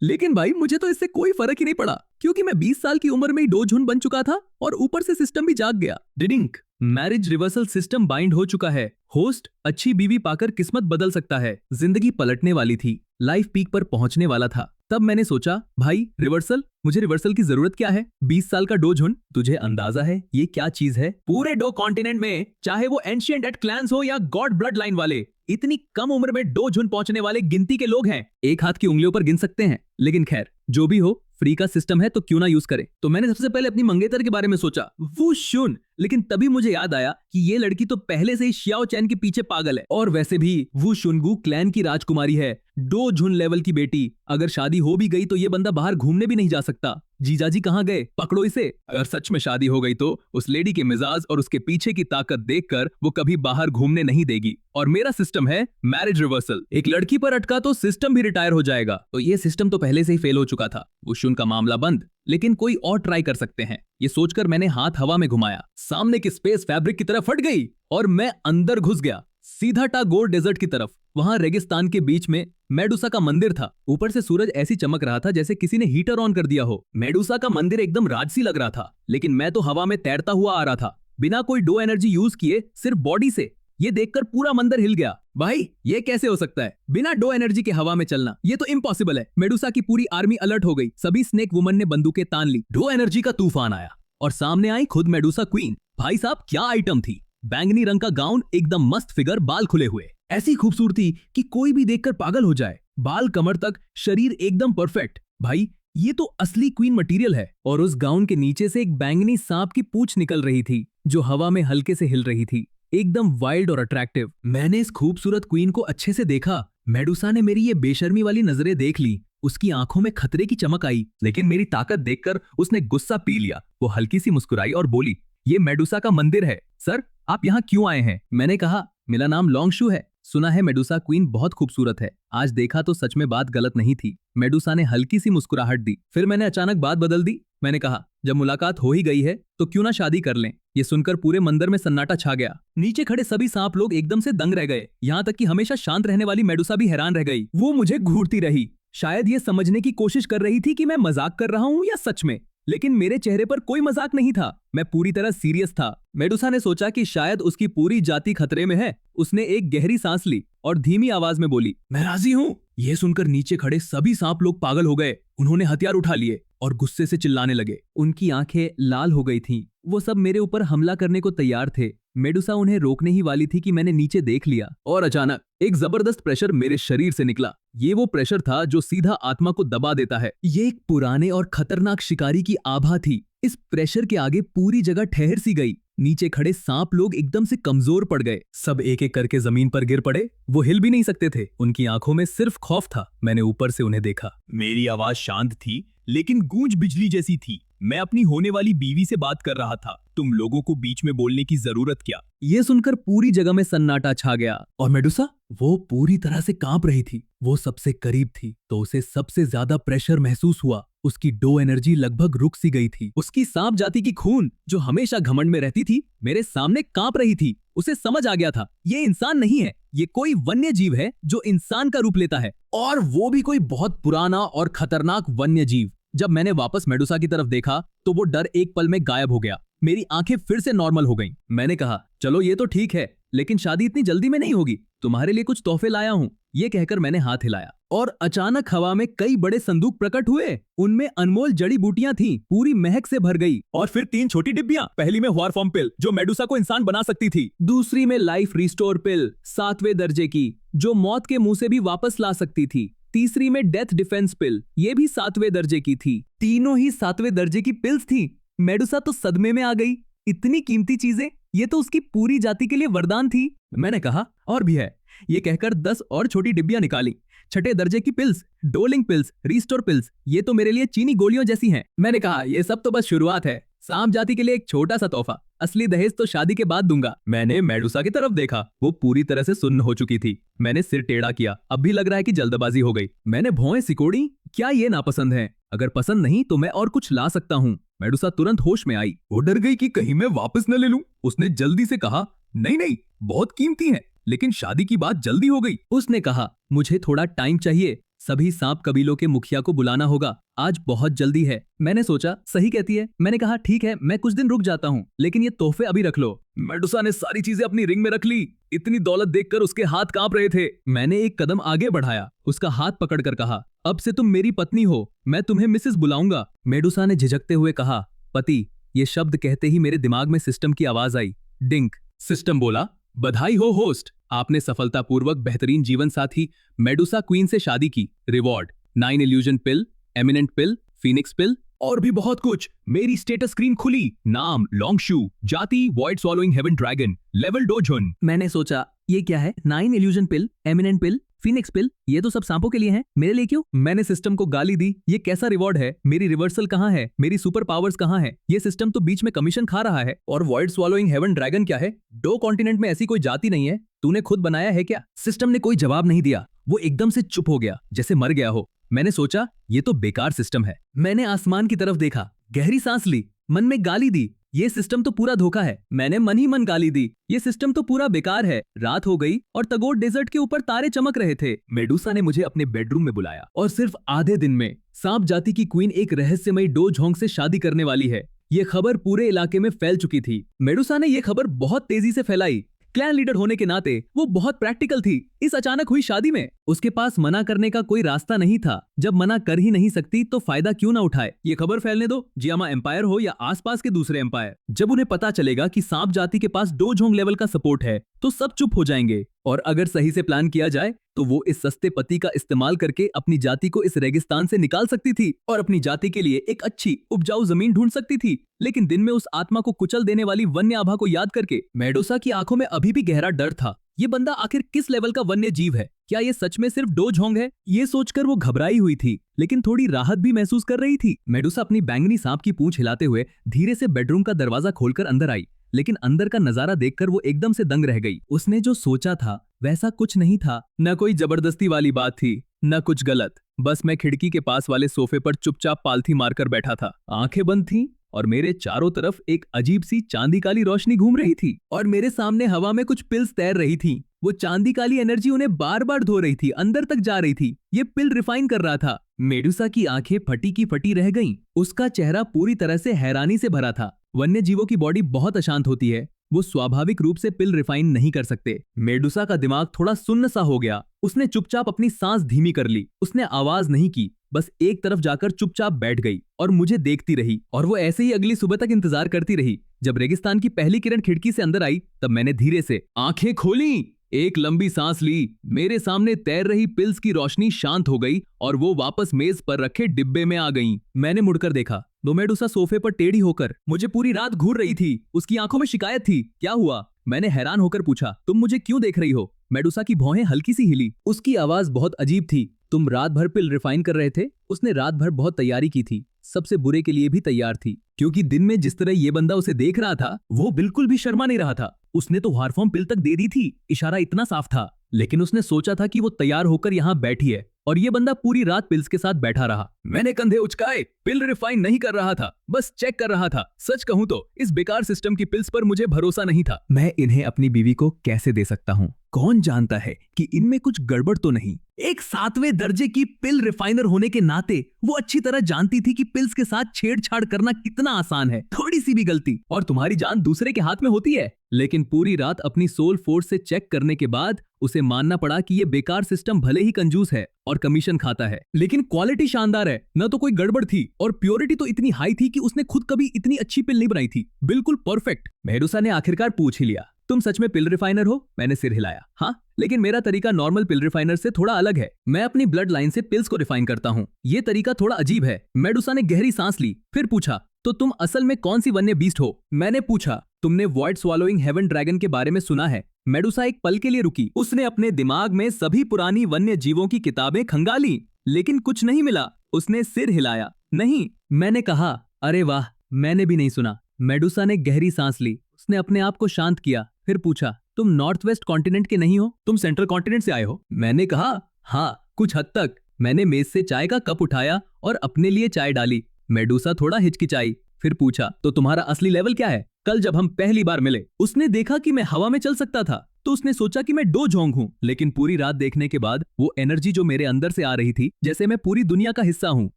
लेकिन भाई मुझे तो इससे कोई फर्क ही नहीं पड़ा, क्योंकि मैं 20 साल की उम्र में ही डो झुन बन चुका था और ऊपर से सिस्टम भी जाग गया। डिडिंक, मैरिज रिवर्सल सिस्टम बाइंड हो चुका है। होस्ट अच्छी बीवी पाकर किस्मत बदल सकता है। जिंदगी पलटने वाली थी, लाइफ पीक पर पहुंचने वाला था। तब मैंने सोचा, भाई रिवर्सल, मुझे रिवर्सल की जरूरत क्या है? 20 साल का डो झुन, तुझे अंदाजा है ये क्या चीज है? पूरे डो कॉन्टिनेंट में, चाहे वो एंशिएंट एट क्लैंस हो या गॉड ब्लड लाइन वाले, इतनी कम उम्र में डो झुन पहुंचने वाले गिनती के लोग हैं, एक हाथ की उंगलियों पर गिन सकते हैं। लेकिन खैर, जो भी हो, फ्री का सिस्टम है तो क्यों ना यूज करें। तो मैंने सबसे पहले अपनी मंगेतर के बारे में सोचा, वो शुन। लेकिन तभी मुझे याद आया कि ये लड़की तो पहले से ही शियाओ चैन के पीछे पागल है, और वैसे भी वो शुनगु क्लैन की राजकुमारी है, डो झुन लेवल की बेटी। अगर शादी हो भी गई तो ये बंदा बाहर घूमने भी नहीं जा सकता। जीजाजी कहाँ गए? पकड़ो इसे। अगर सच में शादी हो गई तो उस लेडी के मिजाज और उसके पीछे की ताकत देखकर वो कभी बाहर घूमने नहीं देगी। और मेरा सिस्टम है मैरिज रिवर्सल। एक लड़की पर अटका तो सिस्टम भी रिटायर हो जाएगा। तो ये सिस्टम तो पहले से ही फेल हो चुका था। वो शुन का मामला बंद, लेकिन कोई और ट्राई कर सकते हैं। ये सोचकर मैंने हाथ हवा में घुमाया, सामने की स्पेस फैब्रिक की तरफ फट गई और मैं अंदर घुस गया, सीधा टागोर डेजर्ट की तरफ। वहां रेगिस्तान के बीच में मेडुसा का मंदिर था। ऊपर से सूरज ऐसी चमक रहा था जैसे किसी ने हीटर ऑन कर दिया हो। मेडुसा का मंदिर एकदम राजसी लग रहा था, लेकिन मैं तो हवा में तैरता हुआ आ रहा था, बिना कोई डो एनर्जी यूज किए, सिर्फ बॉडी से। ये देखकर पूरा मंदिर हिल गया। भाई ये कैसे हो सकता है, बिना डो एनर्जी के हवा में चलना? ये तो इम्पॉसिबल है। मेडुसा की पूरी आर्मी अलर्ट हो गई। सभी स्नेक वुमन ने बंदूकें तान ली। डो एनर्जी का तूफान आया और सामने आई खुद मेडुसा क्वीन। भाई साहब क्या आइटम थी! बैंगनी रंग का गाउन, एकदम मस्त फिगर, बाल खुले हुए, ऐसी खूबसूरती कि कोई भी देखकर पागल हो जाए। बाल कमर तक, शरीर एकदम परफेक्ट। भाई ये तो असली क्वीन मटेरियल है। और उस गाउन के नीचे से एक बैंगनी सांप की पूंछ निकल रही थी, जो हवा में हल्के से हिल रही थी, एकदम वाइल्ड और अट्रैक्टिव। मैंने इस खूबसूरत क्वीन को अच्छे से देखा। मेडुसा ने मेरी ये बेशर्मी वाली नजरें देख ली। उसकी आंखों में खतरे की चमक आई, लेकिन मेरी ताकत देखकर उसने गुस्सा पी लिया। वो हल्की सी मुस्कुराई और बोली, ये मेडुसा का मंदिर है। सर आप यहाँ क्यों आए हैं? मैंने कहा, मेरा नाम लॉन्गशू है। सुना है मेडुसा क्वीन बहुत खूबसूरत है। आज देखा तो सच में बात गलत नहीं थी। मेडुसा ने हल्की सी मुस्कुराहट दी। फिर मैंने अचानक बात बदल दी। मैंने कहा, जब मुलाकात हो ही गई है तो क्यों ना शादी कर लें। ये सुनकर पूरे मंदिर में सन्नाटा छा गया। नीचे खड़े सभी सांप लोग एकदम से दंग रह गए। यहाँ तक कि हमेशा शांत रहने वाली मेडुसा भी हैरान रह गई। वो मुझे घूरती रही, शायद ये समझने की कोशिश कर रही थी कि मैं मजाक कर रहा हूँ या सच में। लेकिन मेरे चेहरे पर कोई मजाक नहीं था, मैं पूरी तरह सीरियस था। मेडुसा ने सोचा कि शायद उसकी पूरी जाति खतरे में है। उसने एक गहरी सांस ली और धीमी आवाज में बोली, मैं राजी हूँ। यह सुनकर नीचे खड़े सभी सांप लोग पागल हो गए। उन्होंने हथियार उठा लिए और गुस्से से चिल्लाने लगे। उनकी आंखें लाल हो गई थीं। वो सब मेरे ऊपर हमला करने को तैयार थे। मेडुसा उन्हें रोकने ही वाली थी कि मैंने नीचे देख लिया और अचानक एक जबरदस्त प्रेशर मेरे शरीर से निकला। ये वो प्रेशर था जो सीधा आत्मा को दबा देता है। ये एक पुराने और खतरनाक शिकारी की आभा थी। इस प्रेशर के आगे पूरी जगह ठहर सी गई। नीचे खड़े सांप लोग एकदम से कमजोर पड़ गए। सब एक एक करके जमीन पर गिर पड़े। वो हिल भी नहीं सकते थे। उनकी आंखों में सिर्फ खौफ था। मैंने ऊपर से उन्हें देखा। मेरी आवाज शांत थी, लेकिन गूंज बिजली जैसी थी। मैं अपनी होने वाली बीवी से बात कर रहा था। तुम लोगों को बीच में बोलने की जरूरत क्या? ये सुनकर पूरी जगह में सन्नाटा छा गया। और मेडुसा, वो पूरी तरह से कांप रही थी। वो सबसे करीब थी तो उसे सबसे ज्यादा प्रेशर महसूस हुआ। उसकी डो एनर्जी लगभग रुक सी गई थी। उसकी सांप जाति की खून, जो हमेशा घमंड में रहती थी, मेरे सामने कांप रही थी। उसे समझ आ गया था, ये इंसान नहीं है, ये कोई वन्य जीव है जो इंसान का रूप लेता है, और वो भी कोई बहुत पुराना और खतरनाक वन्य जीव। जब मैंने वापस मेडुसा की तरफ देखा तो वो डर एक पल में गायब हो गया। मेरी आंखें फिर से नॉर्मल हो गईं। मैंने कहा, चलो ये तो ठीक है, लेकिन शादी इतनी जल्दी में नहीं होगी। तुम्हारे लिए कुछ तोहफे लाया हूँ। ये कहकर मैंने हाथ हिलाया और अचानक हवा में कई बड़े संदूक प्रकट हुए। उनमें अनमोल जड़ी बूटियां थीं, पूरी महक से भर गई। और फिर 3 छोटी डिब्बियां। पहली में हुआरफॉर्म पिल, जो मेडुसा को इंसान बना सकती थी। दूसरी में लाइफ रिस्टोर पिल, 7वें दर्जे की, जो मौत के मुंह से भी वापस ला सकती थी। तीसरी में डेथ डिफेंस पिल, ये भी 7वें दर्जे की थी। तीनों ही 7वें दर्जे की पिल्स थी। मेडुसा तो सदमे में आ गई। इतनी कीमती चीजें, ये तो उसकी पूरी जाति के लिए वरदान थी। मैंने कहा, और भी है। ये कहकर 10 और छोटी डिब्बियां निकाली। 6ठे दर्जे की pills, doling pills, restore pills, ये तो मेरे लिए चीनी गोलियों जैसी हैं। मैंने कहा, ये सब तो बस शुरुआत है। सांप जाति के लिए एक छोटा सा तोहफा, असली दहेज तो शादी के बाद दूंगा। मैंने मेडुसा की तरफ देखा। वो पूरी तरह से सुन्न हो चुकी थी। मैंने सिर टेढ़ा किया। अब भी लग रहा है कि जल्दबाजी हो गई। मैंने भौहें सिकोड़ी। क्या ये नापसंद है? अगर पसंद नहीं तो मैं और कुछ ला सकता हूँ। मेडुसा तुरंत होश में आई। वो डर गई कि कहीं मैं वापस न ले लूं। उसने जल्दी से कहा, नहीं नहीं, बहुत कीमती है, लेकिन शादी की बात जल्दी हो गई। उसने कहा, मुझे थोड़ा टाइम चाहिए। सभी सांप कबीलों के मुखिया को बुलाना होगा, आज बहुत जल्दी है। मैंने सोचा सही कहती है। मैंने कहा ठीक है, मैं कुछ दिन रुक जाता हूँ, लेकिन ये तोहफे अभी रख लो। मेडुसा ने सारी चीजें अपनी रिंग में रख ली। इतनी दौलत देखकर उसके हाथ कांप रहे थे। मैंने एक कदम आगे बढ़ाया, उसका हाथ पकड़कर कहा, अब से तुम मेरी पत्नी हो, मैं तुम्हें मिसेस बुलाऊंगा। मेडुसा ने झिझकते हुए कहा, पति। ये शब्द कहते ही मेरे दिमाग में सिस्टम की आवाज आई, डिंक। सिस्टम बोला, बधाई हो होस्ट, आपने सफलतापूर्वक बेहतरीन जीवन साथी मेडुसा क्वीन से शादी की। Reward 9 illusion pill, eminent pill, phoenix पिल और भी बहुत कुछ। मेरी स्टेटस स्क्रीन खुली। नाम लॉन्गशू, जाति void swallowing heaven dragon, level डोजुन। मैंने सोचा ये क्या है, 9 illusion pill, eminent pill, phoenix pill, ये तो सब सांपों के लिए हैं, मेरे लिए क्यों? मैंने सिस्टम को गाली दी, ये कैसा रिवॉर्ड है? मेरी रिवर्सल कहाँ है? मेरी सुपर पावर्स कहाँ है? ये सिस्टम तो बीच में कमीशन खा रहा है। और वॉइड स्वॉलोइंग हेवन ड्रैगन क्या है? 2 कॉन्टिनेंट में ऐसी कोई जाति नहीं है, तूने खुद बनाया है क्या? सिस्टम ने कोई जवाब नहीं दिया, वो एकदम से चुप हो गया, जैसे मर गया हो। मैंने सोचा ये तो बेकार सिस्टम है। मैंने आसमान की तरफ देखा, गहरी सांस ली, मन में गाली दी, ये सिस्टम तो पूरा धोखा है। मैंने मन ही मन गाली दी, ये सिस्टम तो पूरा बेकार है। रात हो गई और तगोर डेजर्ट के ऊपर तारे चमक रहे थे। मेडुसा ने मुझे अपने बेडरूम में बुलाया और सिर्फ आधे दिन में सांप जाति की क्वीन एक रहस्यमयी डो झोंक से शादी करने वाली है, ये खबर पूरे इलाके में फैल चुकी थी। मेडुसा ने ये खबर बहुत तेजी से फैलाई। क्लैन लीडर होने के नाते वो बहुत प्रैक्टिकल थी। इस अचानक हुई शादी में उसके पास मना करने का कोई रास्ता नहीं था। जब मना कर ही नहीं सकती तो फायदा क्यों ना उठाए? ये खबर फैलने दो, जियामा एम्पायर हो या आसपास के दूसरे एम्पायर। जब उन्हें पता चलेगा कि सांप जाति के पास डोझोंग लेवल का सपोर्ट है तो सब चुप हो जाएंगे। और अगर सही से प्लान किया जाए तो वो इस सस्ते पति का इस्तेमाल करके अपनी जाति को इस रेगिस्तान से निकाल सकती थी और अपनी जाति के लिए एक अच्छी उपजाऊ जमीन ढूंढ सकती थी। लेकिन दिन में उस आत्मा को कुचल देने वाली वन्य आभा को याद करके मेडुसा की आंखों में अभी भी गहरा डर था। ये बंदा आखिर किस लेवल का वन्य जीव है? क्या ये सच में सिर्फ डोझोंग है? ये सोचकर वो घबराई हुई थी, लेकिन थोड़ी राहत भी महसूस कर रही थी। मेडुसा अपनी बैंगनी सांप की पूंछ हिलाते हुए धीरे से बेडरूम का दरवाजा खोलकर अंदर आई, लेकिन अंदर का नजारा देखकर वो एकदम से दंग रह गई। उसने जो सोचा था वैसा कुछ नहीं था। न कोई जबरदस्ती वाली बात थी, न कुछ गलत। बस मैं खिड़की के पास वाले सोफे पर चुपचाप पालथी मारकर बैठा था। आंखें बंद थीं और मेरे चारों तरफ एक अजीब सी चांदी काली रोशनी घूम रही थी और मेरे सामने हवा में कुछ पिल्स तैर रही थी। वो चांदी काली एनर्जी उन्हें बार बार धो रही थी, अंदर तक जा रही थी। ये पिल रिफाइन कर रहा था। मेडुसा की आंखें फटी की फटी रह गईं। उसका चेहरा पूरी तरह से हैरानी से भरा था। वन्य जीवों की बॉडी बहुत अशांत होती है, वो स्वाभाविक रूप से पिल रिफाइन नहीं कर सकते। मेडुसा का दिमाग थोड़ा सुन्न सा हो गया। उसने चुपचाप अपनी सांस धीमी कर ली। उसने आवाज नहीं की, बस एक तरफ जाकर चुपचाप बैठ गई और मुझे देखती रही। और वो ऐसे ही अगली सुबह तक इंतजार करती रही। जब रेगिस्तान की पहली किरण खिड़की से अंदर आई तब मैंने धीरे से आंखें खोली, एक लंबी सांस ली। मेरे सामने तैर रही पिल्स की रोशनी शांत हो गई और वो वापस मेज पर रखे डिब्बे में आ गईं। मैंने मुड़कर देखा तो मेडुसा सोफे पर टेढ़ी होकर मुझे पूरी रात घूर रही थी। उसकी आंखों में शिकायत थी। क्या हुआ? मैंने हैरान होकर पूछा। तुम मुझे क्यों देख रही हो? मेडुसा की भौहें हल्की सी हिली। उसकी आवाज बहुत अजीब थी। तुम रात भर पिल रिफाइन कर रहे थे? उसने रात भर बहुत तैयारी की थी, सबसे बुरे के लिए भी तैयार थी, क्योंकि दिन में जिस तरह ये बंदा उसे देख रहा था वो बिल्कुल भी शर्मा नहीं रहा था। उसने तो हारफॉर्म पिल तक दे दी थी, इशारा इतना साफ था। लेकिन उसने सोचा था कि वो तैयार होकर यहाँ बैठी है और ये बंदा पूरी रात पिल्स के साथ बैठा रहा। मैंने कंधे उचकाए। पिल रिफाइन नहीं कर रहा था, बस चेक कर रहा था। सच कहूं तो इस बेकार सिस्टम की पिल्स पर मुझे भरोसा नहीं था। मैं इन्हें अपनी बीवी को कैसे दे सकता हूँ? कौन जानता है कि इनमें कुछ गड़बड़ तो नहीं। एक 7वें दर्जे की पिल रिफाइनर होने के नाते वो अच्छी तरह जानती थी कि पिल्स के साथ छेड़छाड़ करना कितना आसान है। थोड़ी सी भी गलती और तुम्हारी जान दूसरे के हाथ में होती है। लेकिन पूरी रात अपनी सोल फोर्स से चेक करने के बाद उसे मानना पड़ा कि ये बेकार सिस्टम भले ही कंजूस है और कमीशन खाता है, लेकिन क्वालिटी शानदार है। न तो कोई गड़बड़ थी और प्योरिटी तो इतनी हाई थी कि उसने खुद कभी इतनी अच्छी पिल नहीं बनाई थी। बिल्कुल परफेक्ट। मेडुसा ने आखिरकार पूछ ही लिया, तुम सच में पिल रिफाइनर हो? मैंने सिर हिलाया। हाँ, लेकिन मेरा तरीका नॉर्मल पिल रिफाइनर से थोड़ा अलग है। मैं अपनी ब्लड लाइन से पिल्स को रिफाइन करता हूँ। ये तरीका थोड़ा अजीब है। मेडुसा ने गहरी सांस ली, फिर पूछा, तो तुम असल में कौन सी वन्य बीस्ट हो? मैंने पूछा, तुमने वॉइड स्वॉलोइंग हेवन ड्रैगन के बारे में सुना है? मेडुसा एक पल के लिए रुकी। उसने अपने दिमाग में सभी पुरानी वन्य जीवों की किताबें खंगाली, लेकिन कुछ नहीं मिला। उसने सिर हिलाया। नहीं। मैंने कहा, अरे वाह, मैंने भी नहीं सुना। मेडुसा ने गहरी सांस ली। उसने अपने आप को शांत किया, फिर पूछा, तुम नॉर्थ वेस्ट कॉन्टिनेंट के नहीं हो? तुम सेंट्रल कॉन्टिनेंट से आए हो? मैंने कहा, हाँ, कुछ हद तक। मैंने मेज से चाय का कप उठाया और अपने लिए चाय डाली। मेडुसा थोड़ा हिचकिचाई, फिर पूछा, तो तुम्हारा असली लेवल क्या है? कल जब हम पहली बार मिले उसने देखा कि मैं हवा में चल सकता था। तो उसने सोचा कि मैं डो जोंग हूँ, लेकिन पूरी रात देखने के बाद वो एनर्जी जो मेरे अंदर से आ रही थी, जैसे मैं पूरी दुनिया का हिस्सा हूँ।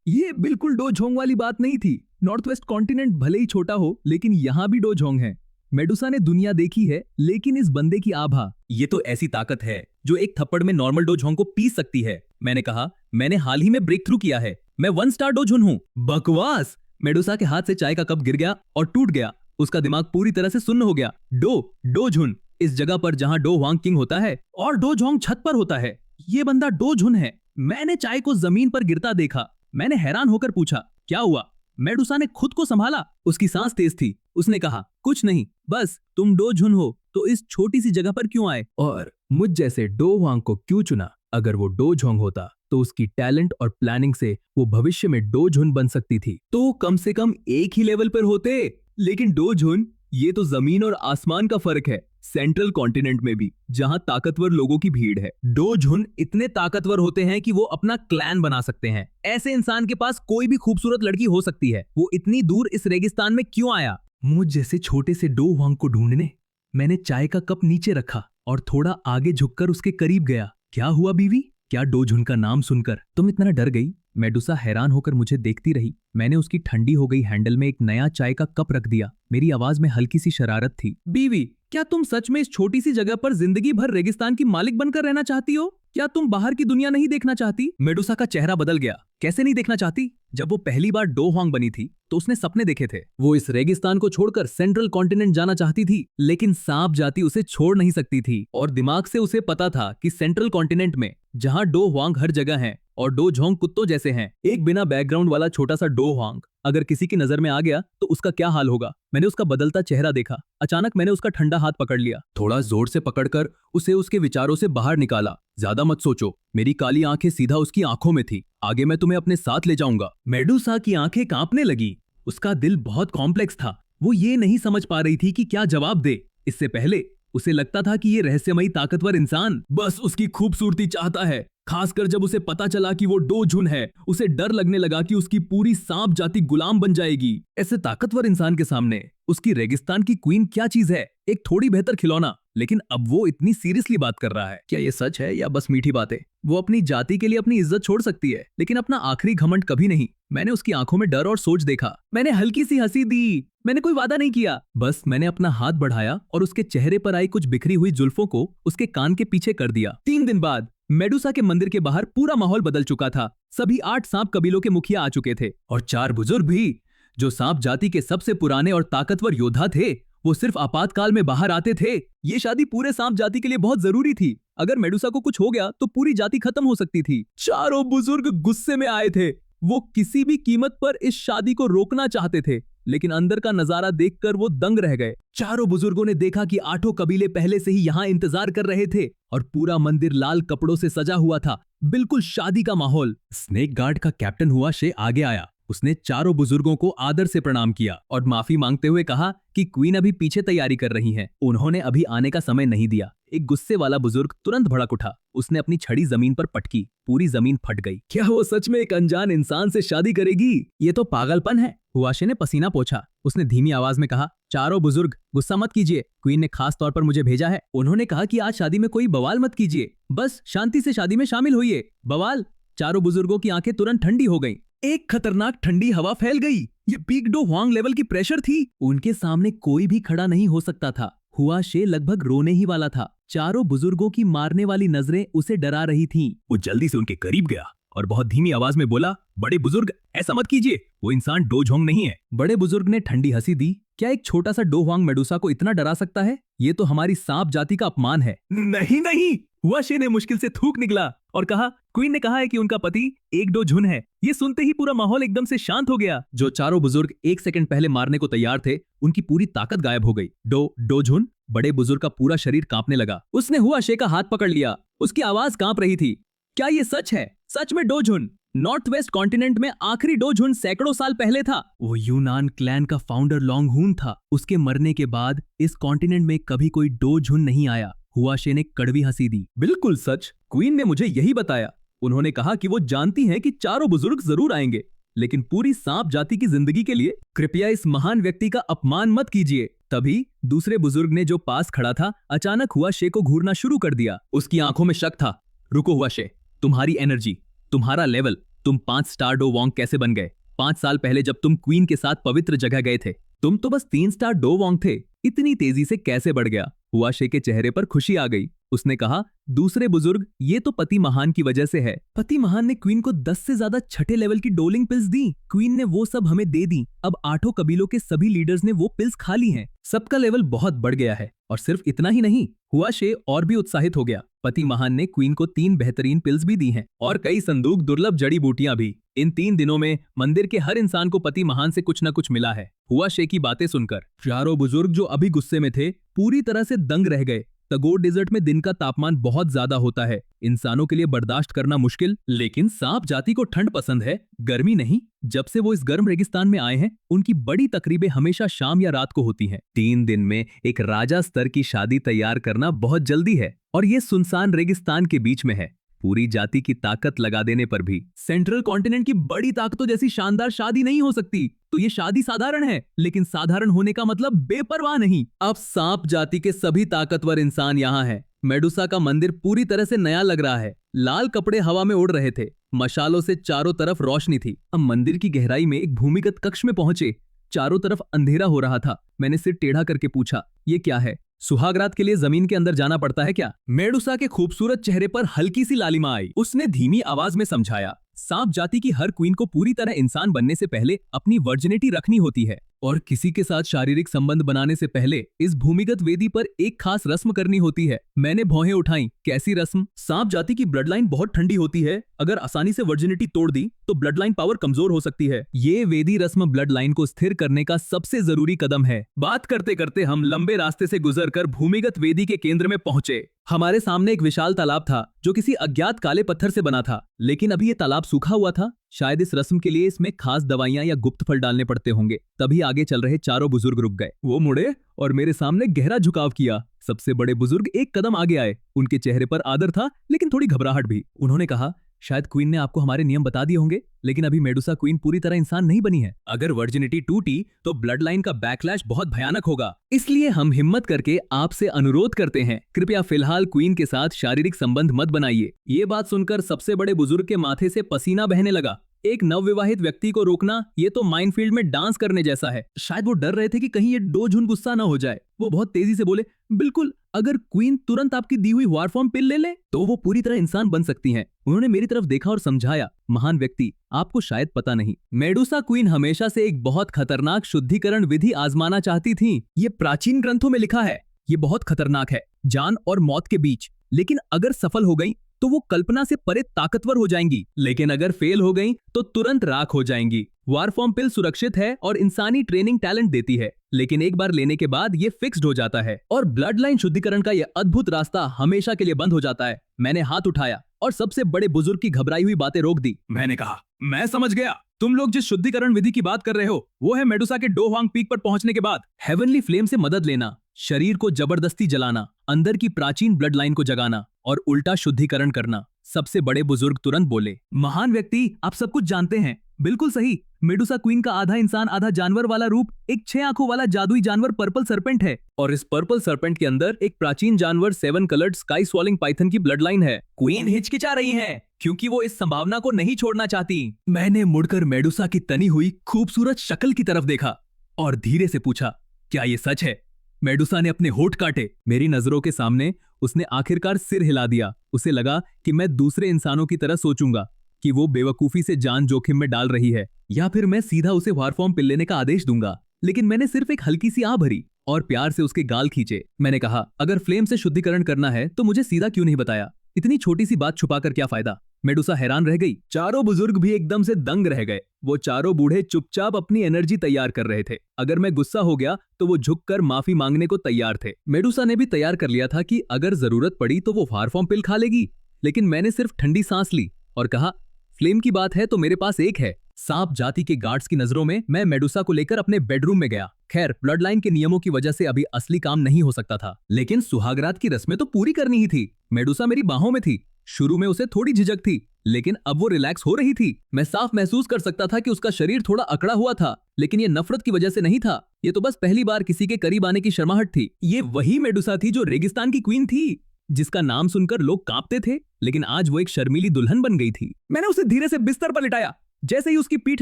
ये बिल्कुल डो जोंग वाली बात नहीं थी। नॉर्थ वेस्ट कॉन्टिनेंट भले ही छोटा हो, लेकिन यहाँ भी डो जोंग है। मेडुसा ने दुनिया देखी है, लेकिन इस बंदे की आभा, ये तो ऐसी ताकत है जो एक थप्पड़ में नॉर्मल डोजोंग को पीस सकती है। मैंने कहा, मैंने हाल ही में ब्रेक थ्रू किया है, मैं 1 स्टार डोजुन हूँ। बकवास। मेडुसा के हाथ से चाय का कप गिर गया और टूट गया। उसका दिमाग पूरी तरह से सुन्न हो गया। डोजुन, इस जगह पर जहाँ डो हुआंग किंग होता है और डोजोंग छत पर होता है। ये बंदा डोजुन है। मैंने चाय को जमीन पर गिरता देखा। मैंने हैरान होकर पूछा, क्या हुआ? मेडुसा ने खुद को संभाला। उसकी सांस तेज थी। उसने कहा, कुछ नहीं, बस तुम डोजुन हो तो इस छोटी सी जगह पर क्यों आए और मुझ जैसे डो हुआंग को क्यों चुना? अगर वो डोजोंग होता तो उसकी टैलेंट और प्लानिंग से वो भविष्य में डोजुन बन सकती थी, तो कम से कम एक ही लेवल पर होते। लेकिन डोजुन, ये तो जमीन और आसमान का फर्क है। सेंट्रल कॉन्टिनेंट में भी जहां ताकतवर लोगों की भीड़ है, डोजुन इतने ताकतवर होते हैं कि वो अपना क्लैन बना सकते हैं। ऐसे इंसान के पास कोई भी खूबसूरत लड़की हो सकती है। वो इतनी दूर इस रेगिस्तान में क्यों आया? मुझ जैसे छोटे से डो हुआंग को ढूंढने। मैंने चाय का कप नीचे रखा और थोड़ा आगे झुककर उसके करीब गया। क्या हुआ बीवी? क्या डोजुन का नाम सुनकर तुम इतना डर गई? मेडुसा हैरान होकर मुझे देखती रही। मैंने उसकी ठंडी हो गई हैंडल में एक नया चाय का कप रख दिया। मेरी आवाज में हल्की सी शरारत थी। बीवी, क्या तुम सच में इस छोटी सी जगह पर जिंदगी भर रेगिस्तान की मालिक बनकर रहना चाहती हो? क्या तुम बाहर की दुनिया नहीं देखना चाहती? मेडुसा का चेहरा बदल गया। कैसे नहीं देखना चाहती? जब वो पहली बार डो हुआंग बनी थी तो उसने सपने देखे थे। वो इस रेगिस्तान को छोड़कर सेंट्रल कॉन्टिनेंट जाना चाहती थी, लेकिन सांप जाति उसे छोड़ नहीं सकती थी। और दिमाग से उसे पता था कि सेंट्रल कॉन्टिनेंट में जहां डो हुआंग हर जगह हैं और डोजोंग कुत्तों जैसे हैं, एक बिना बैकग्राउंड वाला छोटा सा डो हुआंग अगर किसी की नजर में आ गया तो उसका क्या हाल होगा? मैंने उसका बदलता चेहरा देखा। अचानक मैंने उसका ठंडा हाथ पकड़ लिया, थोड़ा जोर से पकड़कर उसे उसके विचारों से बाहर निकाला। ज्यादा मत सोचो। मेरी काली आंखें सीधा उसकी आंखों में थी। आगे मैं तुम्हें अपने साथ ले जाऊंगा। मेडुसा की आंखें कांपने लगी। उसका दिल बहुत कॉम्प्लेक्स था। वो ये नहीं समझ पा रही थी कि क्या जवाब दे। इससे पहले उसे लगता था कि ये रहस्यमयी ताकतवर इंसान बस उसकी खूबसूरती चाहता है। खासकर जब उसे पता चला कि वो डोजुन है, उसे डर लगने लगा कि उसकी पूरी सांप जाति गुलाम बन जाएगी। ऐसे ताकतवर इंसान के सामने उसकी रेगिस्तान की क्वीन क्या चीज है? एक थोड़ी बेहतर खिलौना। लेकिन अब वो इतनी सीरियसली बात कर रहा है। क्या ये सच है या बस मीठी बातें? वो अपनी जाति के लिए अपनी इज्जत छोड़ सकती है, लेकिन अपना आखिरी घमंड कभी नहीं। मैंने उसकी आंखों में डर और सोच देखा। मैंने हल्की सी हंसी दी। मैंने कोई वादा नहीं किया, बस मैंने अपना हाथ बढ़ाया और उसके चेहरे पर आई कुछ बिखरी हुई जुल्फों को उसके कान के पीछे कर दिया। 3 दिन बाद मेडुसा के मंदिर के बाहर पूरा माहौल बदल चुका था। सभी 8 सांप कबीलों के मुखिया आ चुके थे और 4 बुजुर्ग भी, जो सांप जाति के सबसे पुराने और ताकतवर योद्धा थे। वो सिर्फ आपातकाल में बाहर आते थे। ये शादी पूरे सांप जाति के लिए बहुत जरूरी थी। अगर मेडुसा को कुछ हो गया तो पूरी जाति खत्म हो सकती थी। चारों बुजुर्ग गुस्से में आए थे। वो किसी भी कीमत पर इस शादी को रोकना चाहते थे, लेकिन अंदर का नजारा देखकर वो दंग रह गए। चारों बुजुर्गों ने देखा कि 8 कबीले पहले से ही यहाँ इंतजार कर रहे थे और पूरा मंदिर लाल कपड़ों से सजा हुआ था, बिल्कुल शादी का माहौल। स्नेक गार्ड का कैप्टन हुआ शे आगे आया। उसने चारों बुजुर्गों को आदर से प्रणाम किया और माफी मांगते हुए कहा कि क्वीन अभी पीछे तैयारी कर रही हैं। उन्होंने अभी आने का समय नहीं दिया। एक गुस्से वाला बुजुर्ग तुरंत भड़क उठा। उसने अपनी छड़ी जमीन पर पटकी। पूरी जमीन फट गई। क्या वो सच में एक अनजान इंसान से शादी करेगी? ये तो पागलपन है। हुआशे ने पसीना पोंछा। उसने धीमी आवाज में कहा, चारों बुजुर्ग गुस्सा मत कीजिए, क्वीन ने खास तौर पर मुझे भेजा है। उन्होंने कहा कि आज शादी में कोई बवाल मत कीजिए, बस शांति से शादी में शामिल होइए। बवाल? चारों बुजुर्गों की आंखें तुरंत ठंडी हो गईं। एक खतरनाक ठंडी हवा फैल गई। ये पीक डो हुआंग लेवल की प्रेशर थी। उनके सामने कोई भी खड़ा नहीं हो सकता था। हुआशे लगभग रोने ही वाला था। चारों बुजुर्गों की मारने वाली नजरें उसे डरा रही थीं। वो जल्दी से उनके करीब गया और बहुत धीमी आवाज में बोला, बड़े बुजुर्ग ऐसा मत कीजिए, वो इंसान डोजुन नहीं है। बड़े बुजुर्ग ने ठंडी हंसी दी। क्या एक छोटा सा डो हुआंग मेडुसा को इतना डरा सकता है? ये तो हमारी सांप जाति का अपमान है। नहीं नहीं, हुआशे ने मुश्किल से थूक निकला और कहा, क्वीन ने कहा है कि उनका पति एक डोजुन है। ये सुनते ही पूरा माहौल एकदम से शांत हो गया। जो चारों बुजुर्ग 1 सेकंड पहले मारने को तैयार थे, उनकी पूरी ताकत गायब हो गई। डोजुन? बड़े बुजुर्ग का पूरा शरीर कांपने लगा। उसने हुआशे का हाथ पकड़ लिया। उसकी आवाज कांप रही थी। क्या ये सच है? सच में डोजुन? नॉर्थ वेस्ट कॉन्टिनेंट में आखिरी डोजुन सैकड़ों साल पहले था। वो यूनान क्लैन का फाउंडर लोंगहून था। उसके मरने के बाद इस कॉन्टिनेंट में कभी कोई डोजुन नहीं आया। हुआशे ने कड़वी हंसी दी। बिल्कुल सच, क्वीन ने मुझे यही बताया। उन्होंने कहा कि वो जानती हैं कि चारों बुजुर्ग जरूर आएंगे, लेकिन पूरी सांप जाति की जिंदगी के लिए कृपया इस महान व्यक्ति का अपमान मत कीजिए। तभी दूसरे बुजुर्ग ने जो पास खड़ा था अचानक हुआ शे को घूरना शुरू कर दिया। उसकी आंखों में शक था। रुको हुआ शे, तुम्हारी एनर्जी, तुम्हारा लेवल, तुम 5 स्टार डो वोंग कैसे बन गए? 5 साल पहले जब तुम क्वीन के साथ पवित्र जगह गए थे तुम तो बस 3 स्टार डो वोंग थे, इतनी तेजी से कैसे बढ़ गया? हुआ शे के चेहरे पर खुशी आ गई। उसने कहा, दूसरे बुजुर्ग, ये तो पति महान की वजह से है। पति महान ने क्वीन को 10 से ज्यादा छठे लेवल की डोलिंग पिल्स दी। क्वीन ने वो सब हमें दे दी। अब 8 कबीलों के सभी लीडर्स ने वो पिल्स खा ली हैं। सबका लेवल बहुत बढ़ गया है। और सिर्फ इतना ही नहीं, हुआ शे और भी उत्साहित हो गया। पति महान ने क्वीन को 3 बेहतरीन पिल्स भी दी हैं और कई संदूक दुर्लभ जड़ी बूटियां भी। इन 3 दिनों में मंदिर के हर इंसान को पति महान से कुछ न कुछ मिला है। हुआ शे की बातें सुनकर चारों बुजुर्ग जो अभी गुस्से में थे पूरी तरह से दंग रह गए। तगोर डेजर्ट में दिन का तापमान बहुत ज्यादा होता है, इंसानों के लिए बर्दाश्त करना मुश्किल, लेकिन सांप जाति को ठंड पसंद है, गर्मी नहीं। जब से वो इस गर्म रेगिस्तान में आए हैं उनकी बड़ी तकरीबें हमेशा शाम या रात को होती हैं। 3 दिन में एक राजा स्तर की शादी तैयार करना बहुत जल्दी है और ये सुनसान रेगिस्तान के बीच में है। पूरी जाति की ताकत लगा देने पर भी सेंट्रल कॉन्टिनेंट की बड़ी ताकतों जैसी शानदार शादी नहीं हो सकती। तो ये शादी साधारण है, लेकिन साधारण होने का मतलब बेपरवाह नहीं। अब सांप जाति के सभी ताकतवर इंसान यहाँ हैं। मेडुसा का मंदिर पूरी तरह से नया लग रहा है। लाल कपड़े हवा में उड़ रहे थे, मशालों से चारों तरफ रोशनी थी। अब मंदिर की गहराई में एक भूमिगत कक्ष में पहुंचे। चारों तरफ अंधेरा हो रहा था। मैंने सिर टेढ़ा करके पूछा, ये क्या है? सुहागरात के लिए जमीन के अंदर जाना पड़ता है क्या? मेडुसा के खूबसूरत चेहरे पर हल्की सी लालिमा आई। उसने धीमी आवाज में समझाया, सांप जाति की हर क्वीन को पूरी तरह इंसान बनने से पहले अपनी वर्जिनिटी रखनी होती है और किसी के साथ शारीरिक संबंध बनाने से पहले इस भूमिगत वेदी पर एक खास रस्म करनी होती है। मैंने भौहें उठाई। कैसी रस्म? सांप जाति की ब्लड लाइन बहुत ठंडी होती है। अगर आसानी से वर्जिनिटी तोड़ दी तो ब्लड लाइन पावर कमजोर हो सकती है। ये वेदी रस्म ब्लड लाइन को स्थिर करने का सबसे जरूरी कदम है। बात करते करते हम लंबे रास्ते से गुजरकर भूमिगत वेदी के केंद्र में पहुंचे। हमारे सामने एक विशाल तालाब था जो किसी अज्ञात काले पत्थर से बना था, लेकिन अभी ये तालाब सूखा हुआ था। शायद इस रस्म के लिए इसमें खास दवाइयां या गुप्त फल डालने पड़ते होंगे। तभी आगे चल रहे चारों बुजुर्ग रुक गए। वो मुड़े और मेरे सामने गहरा झुकाव किया। सबसे बड़े बुजुर्ग एक कदम आगे आए। उनके चेहरे पर आदर था, लेकिन थोड़ी घबराहट भी। उन्होंने कहा, शायद क्वीन ने आपको हमारे नियम बता दिए होंगे, लेकिन अभी मेडुसा क्वीन पूरी तरह इंसान नहीं बनी है। अगर वर्जिनिटी टूटी तो ब्लड लाइन का बैकलैश बहुत भयानक होगा। इसलिए हम हिम्मत करके आपसे अनुरोध करते हैं, कृपया फिलहाल क्वीन के साथ शारीरिक संबंध मत बनाइए। ये बात सुनकर सबसे बड़े बुजुर्ग के माथे से पसीना बहने लगा। एक नवविवाहित व्यक्ति को रोकना ये तो माइनफील्ड में डांस करने जैसा है। शायद वो डर रहे थे कि कहीं ये डोझुन गुस्सा ना हो जाए। वो बहुत तेजी से बोले, बिल्कुल, अगर क्वीन तुरंत आपकी दी हुई वारफॉर्म पिल ले ले तो वो पूरी तरह इंसान बन सकती हैं। उन्होंने मेरी तरफ देखा और समझाया, महान व्यक्ति, आपको शायद पता नहीं, मेडुसा क्वीन हमेशा से एक बहुत खतरनाक शुद्धिकरण विधि आजमाना चाहती थी। ये प्राचीन ग्रंथों में लिखा है। ये बहुत खतरनाक है, जान और मौत के बीच। लेकिन अगर सफल हो गई तो वो कल्पना से परे ताकतवर हो जाएंगी, लेकिन अगर फेल हो गई तो तुरंत राख हो जाएंगी। वारफॉर्म पिल सुरक्षित है और इंसानी ट्रेनिंग टैलेंट देती है, लेकिन एक बार लेने के बाद ये फिक्स्ड हो जाता है और ब्लड लाइन शुद्धिकरण का ये अद्भुत रास्ता हमेशा के लिए बंद हो जाता है। मैंने हाथ उठाया और सबसे बड़े बुजुर्ग की घबराई हुई बातें रोक दी। मैंने कहा, मैं समझ गया। तुम लोग जिस शुद्धिकरण विधि की बात कर रहे हो वो है मेडुसा के डो हुआंग पीक पर पहुंचने के बाद हेवनली फ्लेम से मदद लेना, शरीर को जबरदस्ती जलाना, अंदर की प्राचीन ब्लड लाइन को जगाना और उल्टा शुद्धिकरण करना। सबसे बड़े बुजुर्ग तुरंत बोले, महान व्यक्ति, आप सब कुछ जानते हैं। बिल्कुल सही। मेडुसा क्वीन का आधा इंसान आधा जानवर वाला रूप एक 6 आंखों वाला जादुई जानवर पर्पल सरपेंट है और इस पर्पल सरपेंट के अंदर एक प्राचीन जानवर 7 कलर्ड स्काई स्वॉलिंग पाइथन की ब्लड लाइन है। क्वीन हिचकिचा रही है क्योंकि वो इस संभावना को नहीं छोड़ना चाहती। मैंने मुड़कर मेडुसा की तनी हुई खूबसूरत शक्ल की तरफ देखा और धीरे से पूछा, क्या ये सच है? मेडुसा ने अपने होठ काटे। मेरी नजरों के सामने उसने आखिरकार सिर हिला दिया। उसे लगा कि मैं दूसरे इंसानों की तरह सोचूंगा कि वो बेवकूफी से जान जोखिम में डाल रही है, या फिर मैं सीधा उसे वारफॉर्म पिल लेने का आदेश दूंगा। लेकिन मैंने सिर्फ एक हल्की सी आह भरी और प्यार से उसके गाल खींचे। मैंने कहा, अगर फ्लेम से शुद्धिकरण करना है तो मुझे सीधा क्यों नहीं बताया? इतनी छोटी सी बात छुपाकर क्या फायदा? मेडुसा हैरान रह गई। चारों बुजुर्ग भी एकदम से दंग रह गए। वो चारों बूढ़े चुपचाप अपनी एनर्जी तैयार कर रहे थे। अगर मैं गुस्सा हो गया तो वो झुककर माफी मांगने को तैयार थे। मेडुसा ने भी तैयार कर लिया था कि अगर जरूरत पड़ी तो वो वारफॉर्म पिल खा लेगी। लेकिन मैंने सिर्फ ठंडी सांस ली और कहा, फ्लेम की बात है तो मेरे पास एक है। सांप जाति के गार्ड्स की नजरों में मैं मेडुसा को लेकर अपने बेडरूम में गया। खैर, ब्लड लाइन के नियमों की वजह से अभी असली काम नहीं हो सकता था, लेकिन सुहागरात की रस्में तो पूरी करनी ही थी। मेडुसा मेरी बाहों में थी। शुरू में उसे थोड़ी झिझक थी, लेकिन अब वो रिलैक्स हो रही थी। मैं साफ महसूस कर सकता था कि उसका शरीर थोड़ा अकड़ा हुआ था, लेकिन ये नफरत की वजह से नहीं था। ये तो बस पहली बार किसी के करीब आने की शर्माहट थी। ये वही मेडुसा थी जो रेगिस्तान की क्वीन थी, जिसका नाम सुनकर लोग कांपते थे, लेकिन आज वो एक शर्मीली दुल्हन बन गई थी। मैंने उसे धीरे से बिस्तर पर लिटाया। जैसे ही उसकी पीठ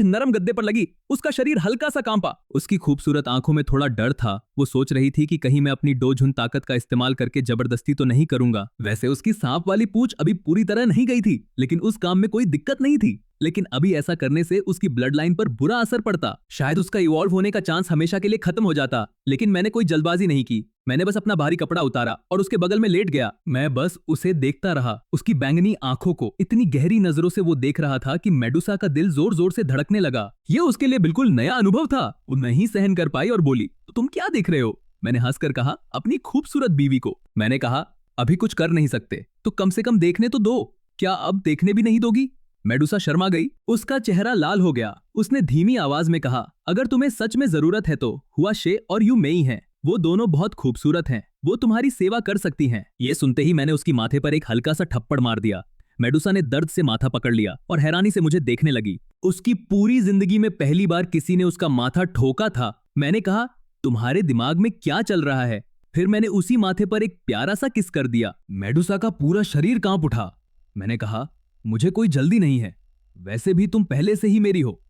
नरम गद्दे पर लगी, उसका शरीर हल्का सा कांपा। उसकी खूबसूरत आंखों में थोड़ा डर था। वो सोच रही थी कि कहीं मैं अपनी डोझुन ताकत का इस्तेमाल करके जबरदस्ती तो नहीं करूंगा। वैसे उसकी सांप वाली पूंछ अभी पूरी तरह नहीं गई थी, लेकिन उस काम में कोई दिक्कत नहीं थी। लेकिन अभी ऐसा करने से उसकी ब्लड लाइन पर बुरा असर पड़ता। शायद उसका इवॉल्व होने का चांस हमेशा के लिए खत्म हो जाता। लेकिन मैंने कोई जल्दबाजी नहीं की। मैंने बस अपना भारी कपड़ा उतारा और उसके बगल में लेट गया। मैं बस उसे देखता रहा, उसकी बैंगनी आंखों को। इतनी गहरी नजरों से वो देख रहा था कि मेडुसा का दिल जोर जोर से धड़कने लगा। ये उसके लिए बिल्कुल नया अनुभव था। वो नहीं सहन कर पाई और बोली, तो तुम क्या देख रहे हो? मैंने हंसकर कहा, अपनी खूबसूरत बीवी को। मैंने कहा, अभी कुछ कर नहीं सकते तो कम से कम देखने तो दो। क्या अब देखने भी नहीं दोगी? मेडुसा शर्मा गई। उसका चेहरा लाल हो गया। उसने धीमी आवाज में कहा, अगर तुम्हें सच में जरूरत है तो हुआ शे और यू मेई हैं। वो दोनों बहुत खूबसूरत हैं। वो तुम्हारी सेवा कर सकती हैं। ये सुनते ही मैंने उसकी माथे पर एक हल्का सा थप्पड़ मार दिया। मेडुसा ने दर्द से माथा पकड़ लिया और हैरानी से मुझे देखने लगी। उसकी पूरी जिंदगी में पहली बार किसी ने उसका माथा ठोका था। मैंने कहा, तुम्हारे दिमाग में क्या चल रहा है? फिर मैंने उसी माथे पर एक प्यारा सा किस कर दिया। मेडुसा का पूरा शरीर कांप उठा। मैंने कहा, मुझे कोई जल्दी नहीं है, वैसे भी तुम पहले से ही मेरी हो।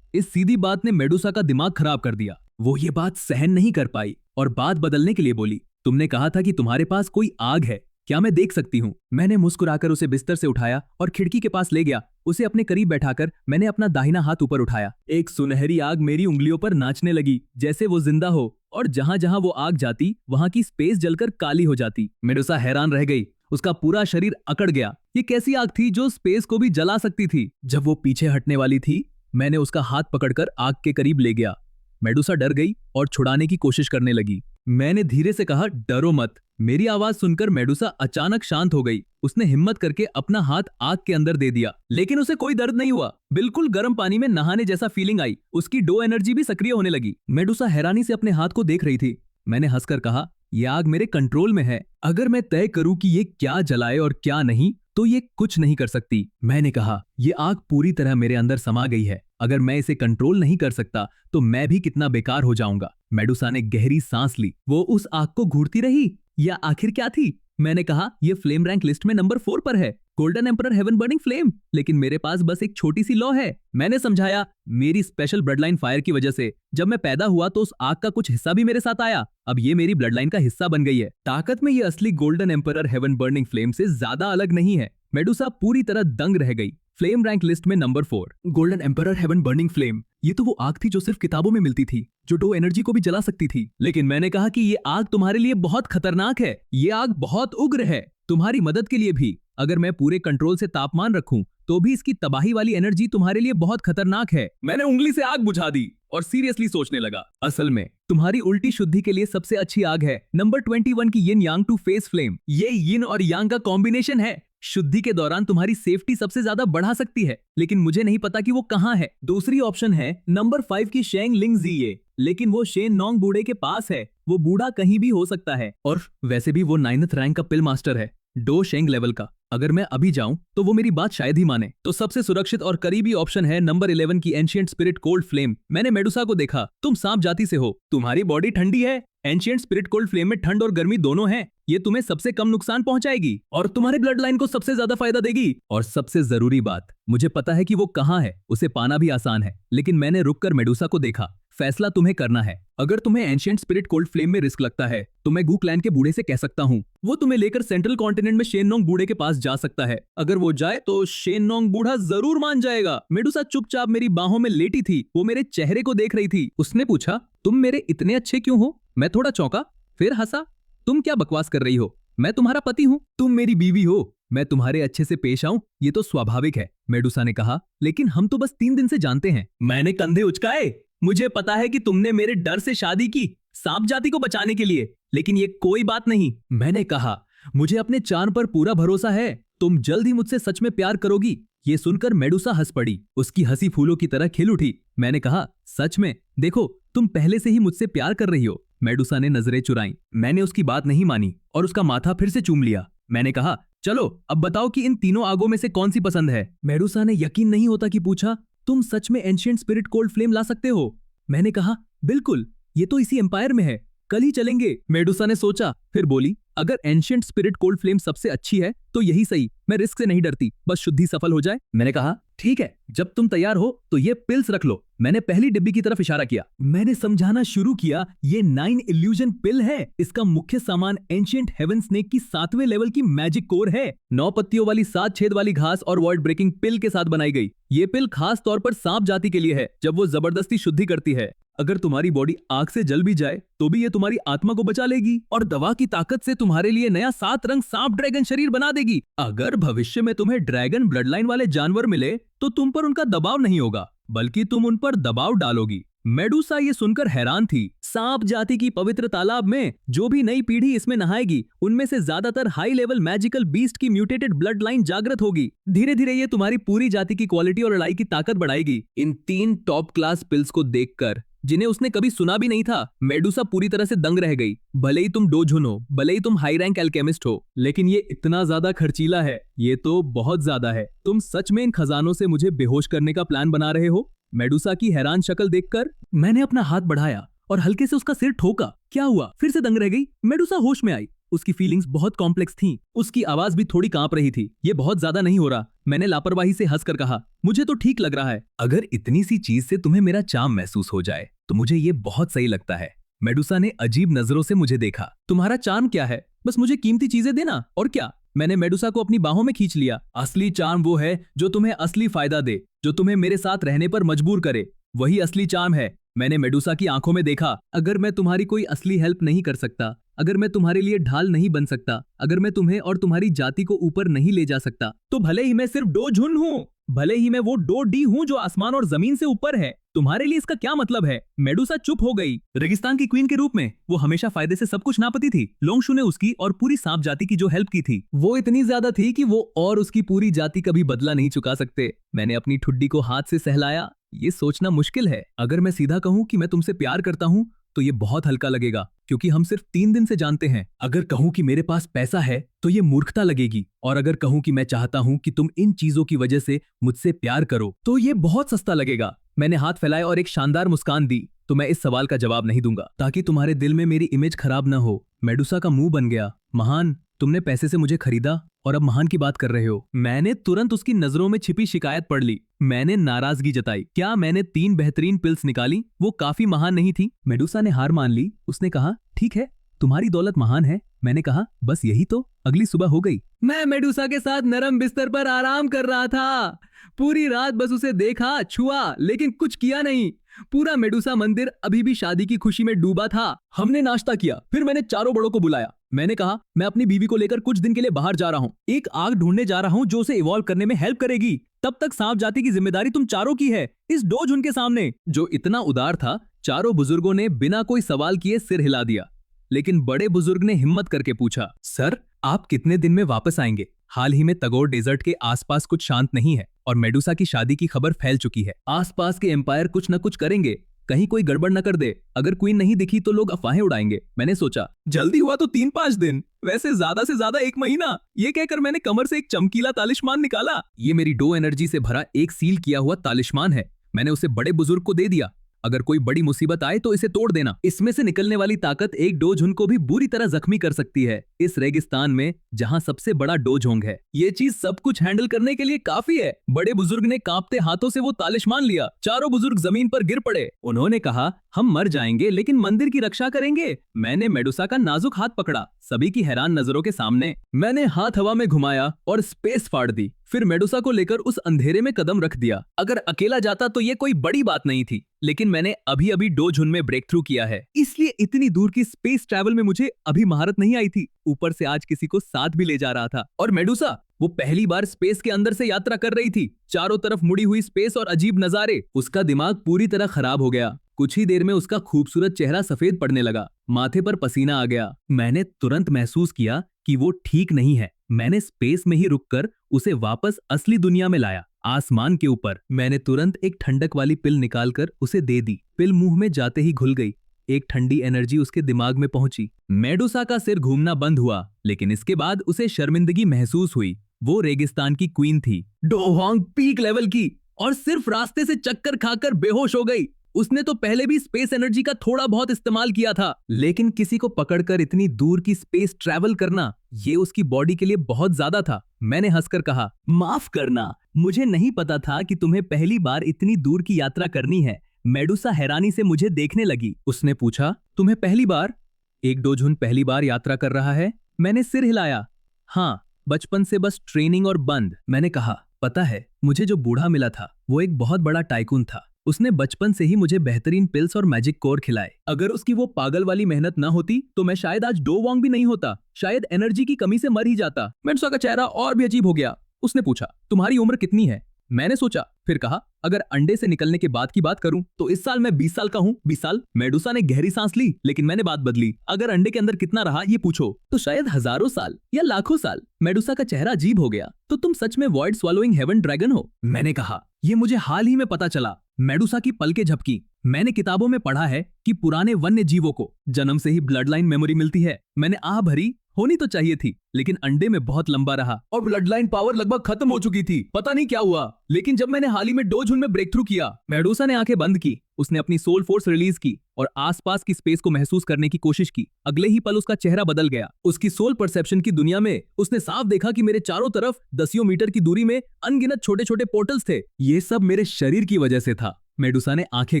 इस सीधी बात ने मेडुसा का दिमाग खराब कर दिया। वो ये बात सहन नहीं कर पाई और बात बदलने के लिए बोली, तुमने कहा था कि तुम्हारे पास कोई आग है, क्या मैं देख सकती हूँ? मैंने मुस्कुराकर उसे बिस्तर से उठाया और खिड़की के पास ले गया। उसे अपने करीब बैठाकर मैंने अपना दाहिना हाथ ऊपर उठाया। एक सुनहरी आग मेरी उंगलियों पर नाचने लगी, जैसे वो जिंदा हो, और जहां जहां वो आग जाती वहां की स्पेस जलकर काली हो जाती। मेडुसा हैरान रह गई। उसका पूरा शरीर अकड़ गया। ये कैसी आग थी जो स्पेस को भी जला सकती थी? जब वो पीछे हटने वाली थी, मैंने उसका हाथ पकड़कर आग के करीब ले गया। मेडुसा डर गई और छुड़ाने की कोशिश करने लगी। मैंने धीरे से कहा, डरो मत। मेरी आवाज सुनकर मेडुसा अचानक शांत हो गई। उसने हिम्मत करके अपना हाथ आग के अंदर दे दिया, लेकिन उसे कोई दर्द नहीं हुआ। बिल्कुल गर्म पानी में नहाने जैसा फीलिंग आई। उसकी डो एनर्जी भी सक्रिय होने लगी। मेडुसा हैरानी से अपने हाथ को देख रही थी। मैंने हंसकर कहा, यह आग मेरे कंट्रोल में है। अगर मैं तय करूं कि ये क्या जलाए और क्या नहीं, तो ये कुछ नहीं कर सकती। मैंने कहा, ये आग पूरी तरह मेरे अंदर समा गई है। अगर मैं इसे कंट्रोल नहीं कर सकता तो मैं भी कितना बेकार हो जाऊंगा। मेडुसा ने गहरी सांस ली। वो उस आग को घूरती रही। यह आखिर क्या थी? मैंने कहा, यह फ्लेम रैंक लिस्ट में नंबर 4 पर है, golden emperor heaven burning flame. लेकिन मेरे पास बस एक छोटी सी लॉ है। मैंने समझाया, मेरी स्पेशल ब्लड लाइन फायर की वजह से जब मैं पैदा हुआ तो उस आग का कुछ हिस्सा भी मेरे साथ आया। अब ये मेरी ब्लड लाइन का हिस्सा बन गई है। ताकत में ये असली golden emperor heaven burning flame से ज्यादा अलग नहीं है। मेडुसा पूरी तरह दंग रह गई। फ्लेम रैंक लिस्ट में number 4, golden emperor heaven burning flame. ये तो वो आग थी जो सिर्फ किताबों में मिलती थी, जो डो एनर्जी को भी जला सकती थी। लेकिन मैंने कहा कि ये आग तुम्हारे लिए बहुत खतरनाक है। ये आग बहुत उग्र है, तुम्हारी मदद के लिए भी। अगर मैं पूरे कंट्रोल से तापमान रखूं तो भी इसकी तबाही वाली एनर्जी तुम्हारे लिए बहुत खतरनाक है। मैंने उंगली से आग बुझा दी और सीरियसली सोचने लगा, असल में तुम्हारी उल्टी शुद्धि के लिए सबसे अच्छी आग है नंबर 21 की यिन यांग टू फेस फ्लेम। ये यिन और यांग का कॉम्बिनेशन है। शुद्धि के दौरान तुम्हारी सेफ्टी सबसे ज्यादा बढ़ा सकती है, लेकिन मुझे नहीं पता कि वो कहाँ है। दूसरी ऑप्शन है नंबर 5 की शेंग लिंग जीये, लेकिन वो शेन नोंग बूढ़े के पास है। वो बूढ़ा कहीं भी हो सकता है, और वैसे भी वो 9th रैंक का पिल मास्टर है, डो शेंग लेवल का। अगर मैं अभी जाऊं तो वो मेरी बात शायद ही माने। तो सबसे सुरक्षित और करीबी ऑप्शन है नंबर 11 की एंशिएंट स्पिरिट कोल्ड फ्लेम। मैंने मेडुसा को देखा, तुम सांप जाति से हो, तुम्हारी बॉडी ठंडी है। एंशिएंट स्पिरिट कोल्ड फ्लेम में ठंड और गर्मी दोनों है। ये तुम्हें सबसे कम नुकसान पहुंचाएगी और तुम्हारे ब्लड लाइन को सबसे ज्यादा फायदा देगी। और सबसे जरूरी बात, मुझे पता है कि वो कहाँ है, उसे पाना भी आसान है। लेकिन मैंने रुककर मेडुसा को देखा। फैसला तुम्हें करना है। अगर तुम्हें एंशिएंट स्पिरिट कोल्ड फ्लेम में रिस्क लगता है तो मैं गू क्लैन के बूढ़े से कह सकता हूँ, वो तुम्हें लेकर सेंट्रल कॉन्टिनेंट में शेन नोंग बूढ़े के पास जा सकता है। अगर वो जाए तो शेन नोंग बूढ़ा जरूर मान जाएगा। मेडुसा चुपचाप मेरी बाहों में लेटी थी। वो मेरे चेहरे को देख रही थी। उसने पूछा, तुम मेरे इतने अच्छे क्यों हो? मैं थोड़ा चौंका, फिर हंसा। तुम क्या बकवास कर रही हो? मैं तुम्हारा पति हूँ, तुम मेरी बीवी हो। मैं तुम्हारे अच्छे से पेश आऊं ये तो स्वाभाविक है, मेडुसा ने कहा। लेकिन हम तो बस 3 दिन से जानते हैं। मैंने कंधे उचकाए। मुझे पता है कि तुमने मेरे डर से शादी की, सांप जाति को बचाने के लिए, लेकिन ये कोई बात नहीं। मैंने कहा, मुझे अपने चार्म पर पूरा भरोसा है। तुम जल्द ही मुझसे सच में प्यार करोगी। ये सुनकर मेडुसा हंस पड़ी। उसकी हंसी फूलों की तरह खिल उठी। मैंने कहा, सच में? देखो, तुम पहले से ही मुझसे प्यार कर रही हो। मेडुसा ने नजरें चुराई। मैंने उसकी बात नहीं मानी और उसका माथा फिर से चूम लिया। मैंने कहा, चलो अब बताओ कि इन तीनों आगों में से कौन सी पसंद है। मेडुसा ने यकीन नहीं होता कि पूछा, तुम सच में एंशिएंट स्पिरिट कोल्ड फ्लेम ला सकते हो? मैंने कहा, बिल्कुल, ये तो इसी एम्पायर में है, कल ही चलेंगे। मेडुसा ने सोचा, फिर बोली, अगर एंशिएंट स्पिरिट कोल्ड फ्लेम सबसे अच्छी है तो यही सही, मैं रिस्क से नहीं डरती, बस शुद्धि सफल हो जाए। मैंने कहा, ठीक है, जब तुम तैयार हो तो ये पिल्स रख लो। मैंने पहली डिब्बी की तरफ इशारा किया। मैंने समझाना शुरू किया, ये 9 इल्यूजन पिल है। इसका मुख्य सामान एंशिएंट हेवन स्नेक की 7वें लेवल की मैजिक कोर है। 9 पत्तियों वाली 7 छेद वाली घास और वर्ड ब्रेकिंग पिल के साथ बनाई गई। ये पिल खास तौर पर सांप जाति के लिए है, जब वो जबरदस्ती शुद्धि करती है। अगर तुम्हारी बॉडी आग से जल भी जाए तो भी ये तुम्हारी आत्मा को बचा लेगी और दवा की ताकत से तुम्हारे लिए नया 7 रंग सांप ड्रैगन शरीर बना देगी। अगर भविष्य में तुम्हें ड्रैगन ब्लड लाइन वाले जानवर मिले तो तुम पर उनका दबाव नहीं होगा, बल्कि तुम उन पर दबाव डालोगी। मेडुसा ये सुनकर हैरान थी। सांप जाति की पवित्र तालाब में जो भी नई पीढ़ी इसमें नहाएगी, उनमें से ज्यादातर हाई लेवल मैजिकल बीस्ट की म्यूटेटेड ब्लड लाइन जागृत होगी। धीरे धीरे ये तुम्हारी पूरी जाति की क्वालिटी और लड़ाई की ताकत बढ़ाएगी। इन 3 टॉप क्लास पिल्स को देखकर, जिन्हें उसने कभी सुना भी नहीं था, मेडुसा पूरी तरह से दंग रह गई। भले ही तुम डोजुन हो, भले ही तुम हाई रैंक एल्केमिस्ट हो, लेकिन ये इतना ज्यादा खर्चीला है, ये तो बहुत ज्यादा है। तुम सच में इन खजानों से मुझे बेहोश करने का प्लान बना रहे हो? मेडुसा की हैरान शक्ल देखकर मैंने अपना हाथ बढ़ाया और हल्के से उसका सिर ठोका। क्या हुआ? फिर से दंग रह गई? मेडुसा होश में आई। उसकी फीलिंग्स बहुत कॉम्प्लेक्स थीं। उसकी आवाज भी थोड़ी कांप रही थी। ये बहुत ज्यादा नहीं हो रहा, मैंने लापरवाही से हंसकर कहा। मुझे तो ठीक लग रहा है। अगर इतनी सी चीज से तुम्हें मेरा चार्म महसूस हो जाए तो मुझे ये बहुत सही लगता है। मेडुसा ने अजीब नजरों से मुझे देखा। तुम्हारा चार्म क्या है? बस मुझे कीमती चीजें देना, और क्या? मैंने मेडुसा को अपनी बाहों में खींच लिया। असली चार्म वो है जो तुम्हें असली फायदा दे, जो तुम्हें मेरे साथ रहने पर मजबूर करे, वही असली चार्म है। मैंने मेडुसा की आंखों में देखा। अगर मैं तुम्हारी कोई असली हेल्प नहीं कर सकता, अगर मैं तुम्हारे लिए ढाल नहीं बन सकता, अगर मैं तुम्हें और तुम्हारी जाति को ऊपर नहीं ले जा सकता, तो भले ही मैं सिर्फ डोजुन हूँ, भले ही मैं वो डो डी हूँ जो आसमान और जमीन से ऊपर है, तुम्हारे लिए इसका क्या मतलब है? मेडुसा चुप हो गई। रेगिस्तान की क्वीन के रूप में वो हमेशा फायदे से सब कुछ नापती थी। लोंगशू ने उसकी और पूरी सांप जाति की जो हेल्प की थी, वो इतनी ज्यादा थी कि वो और उसकी पूरी जाति कभी बदला नहीं चुका सकते। मैंने अपनी ठुड्डी को हाथ से सहलाया। ये सोचना मुश्किल है। अगर मैं सीधा कहूँ कि मैं तुमसे प्यार करता हूँ तो ये बहुत हल्का लगेगा, क्योंकि हम सिर्फ 3 दिन से जानते हैं। अगर कहूँ कि मेरे पास पैसा है तो ये मूर्खता लगेगी, और अगर कहूँ कि मैं चाहता हूँ कि तुम इन चीजों की वजह से मुझसे प्यार करो तो ये बहुत सस्ता लगेगा। मैंने हाथ फैलाए और एक शानदार मुस्कान दी। तो मैं इस सवाल का जवाब नहीं दूंगा, ताकि तुम्हारे दिल में मेरी इमेज खराब न हो। मेडुसा का मुंह बन गया। महान, तुमने पैसे से मुझे खरीदा और अब महान की बात कर रहे हो? मैंने तुरंत उसकी नजरों में छिपी शिकायत पढ़ ली। मैंने नाराजगी जताई। क्या मैंने 3 बेहतरीन पिल्स निकाली, वो काफी महान नहीं थी? मेडुसा ने हार मान ली। उसने कहा, ठीक है, तुम्हारी दौलत महान है। मैंने कहा, बस यही तो? अगली सुबह हो गई। मैं मेडुसा के साथ नरम बिस्तर पर आराम कर रहा था। पूरी रात बस उसे देखा, छुआ, लेकिन कुछ किया नहीं। पूरा मेडुसा मंदिर अभी भी शादी की खुशी में डूबा था। हमने नाश्ता किया, फिर मैंने चारों बड़ों को बुलाया। मैंने कहा, मैं अपनी बीवी को लेकर कुछ दिन के लिए बाहर जा रहा हूँ। एक आग ढूंढने जा रहा हूँ जो उसे इवॉल्व करने में हेल्प करेगी। तब तक सांप जाति की जिम्मेदारी तुम चारों की है। इस डोजुन के सामने, जो इतना उदार था, चारों बुजुर्गों ने बिना कोई सवाल किए सिर हिला दिया। लेकिन बड़े बुजुर्ग ने हिम्मत करके पूछा, सर, आप कितने दिन में वापस आएंगे? हाल ही में तगोर डेजर्ट के आसपास कुछ शांत नहीं है और मेडुसा की शादी की खबर फैल चुकी है। आसपास के एम्पायर कुछ न कुछ करेंगे, कहीं कोई गड़बड़ न कर दे। अगर क्वीन नहीं दिखी तो लोग अफवाहें उड़ाएंगे। मैंने सोचा, जल्दी हुआ तो 3-5 दिन, वैसे ज्यादा से ज्यादा 1 महीना। ये कहकर मैंने कमर से एक चमकीला तालिस्मान निकाला। ये मेरी डो एनर्जी से भरा एक सील किया हुआ तालिस्मान है। मैंने उसे बड़े बुजुर्ग को दे दिया। अगर कोई बड़ी मुसीबत आए तो इसे तोड़ देना। इसमें से निकलने वाली ताकत एक डोझुन को भी बुरी तरह जख्मी कर सकती है, इस रेगिस्तान में जहां सबसे बड़ा डोझोंग है। ये चीज सब कुछ हैंडल करने के लिए काफी है। बड़े बुजुर्ग ने कांपते हाथों से वो तालिस्मान लिया। चारों बुजुर्ग जमीन पर गिर पड़े। उन्होंने कहा, हम मर जाएंगे लेकिन मंदिर की रक्षा करेंगे। मैंने मेडुसा का नाजुक हाथ पकड़ा। सभी की हैरान नजरों के सामने मैंने हाथ हवा में घुमाया और स्पेस फाड़ दी। फिर मेडुसा को लेकर उस अंधेरे में कदम रख दिया। अगर अकेला जाता तो ये कोई बड़ी बात नहीं थी, लेकिन मैंने अभी अभी डोझुन में ब्रेक थ्रू किया है, इसलिए इतनी दूर की स्पेस ट्रैवल में मुझे अभी महारत नहीं आई थी। ऊपर से आज किसी को साथ भी ले जा रहा था। और मेडुसा, वो पहली बार स्पेस के अंदर से यात्रा कर रही थी। चारों तरफ मुड़ी हुई स्पेस और अजीब नजारे। उसका दिमाग पूरी तरह खराब हो गया। कुछ ही देर में उसका खूबसूरत चेहरा सफेद पड़ने लगा। माथे पर पसीना आ गया। मैंने तुरंत महसूस किया कि वो ठीक नहीं है। मैंने स्पेस में ही रुककर उसे वापस असली दुनिया में लाया, आसमान के ऊपर। मैंने तुरंत एक ठंडक वाली पिल निकालकर उसे दे दी। पिल मुंह में जाते ही घुल गई। एक ठंडी एनर्जी उसके दिमाग में पहुंची। मेडुसा का सिर घूमना बंद हुआ, लेकिन इसके बाद उसे शर्मिंदगी महसूस हुई। वो रेगिस्तान की क्वीन थी, डो होंग पीक लेवल की, और सिर्फ रास्ते से चक्कर खाकर बेहोश हो गई। उसने तो पहले भी स्पेस एनर्जी का थोड़ा बहुत इस्तेमाल किया था, लेकिन किसी को पकड़कर इतनी दूर की स्पेस ट्रैवल करना, ये उसकी बॉडी के लिए बहुत ज्यादा था। मैंने हंसकर कहा, माफ करना, मुझे नहीं पता था कि तुम्हें पहली बार इतनी दूर की यात्रा करनी है। मेडुसा हैरानी से मुझे देखने लगी। उसने पूछा, तुम्हें पहली बार? एक डोजुन पहली बार यात्रा कर रहा है? मैंने सिर हिलाया। हाँ, बचपन से बस ट्रेनिंग और बंद। मैंने कहा, पता है, मुझे जो बूढ़ा मिला था वो एक बहुत बड़ा टाइकून था। उसने बचपन से ही मुझे बेहतरीन पिल्स और मैजिक कोर खिलाए। अगर उसकी वो पागल वाली मेहनत ना होती तो मैं शायद आज डो वोंग भी नहीं होता, शायद एनर्जी की कमी से मर ही जाता। मेडुसा का चेहरा और भी अजीब हो गया। उसने पूछा, तुम्हारी उम्र कितनी है? मैंने सोचा, फिर कहा, अगर अंडे से निकलने के बाद की बात करूं तो इस साल मैं 20 साल का हूं। 20 साल? मेडुसा ने गहरी सांस ली, लेकिन मैंने बात बदली। अगर अंडे के अंदर कितना रहा ये पूछो तो शायद हजारों साल या लाखों साल। मेडुसा का चेहरा अजीब हो गया। तो तुम सच में वॉइड स्वॉलोइंग हेवन ड्रैगन हो? मैंने कहा, ये मुझे हाल ही में पता चला। मेडुसा की पलकें झपकी। मैंने किताबों में पढ़ा है कि पुराने वन्य जीवों को जन्म से ही ब्लड लाइन मेमोरी मिलती है। मैंने आह भरी, होनी तो चाहिए थी, लेकिन अंडे में बहुत लंबा रहा और ब्लड लाइन पावर लगभग खत्म हो चुकी थी। पता नहीं क्या हुआ, लेकिन जब मैंने हाल ही में डोजुन में ब्रेक थ्रू किया, मेडुसा ने आंखें बंद की। उसने अपनी सोल फोर्स रिलीज की और आसपास की स्पेस को महसूस करने की कोशिश की। अगले ही पल उसका चेहरा बदल गया। उसकी सोल परसेप्शन की दुनिया में उसने साफ देखा कि मेरे चारों तरफ दसियों मीटर की दूरी में अनगिनत छोटे छोटे पोर्टल्स थे। ये सब मेरे शरीर की वजह से था। मेडुसा ने आंखें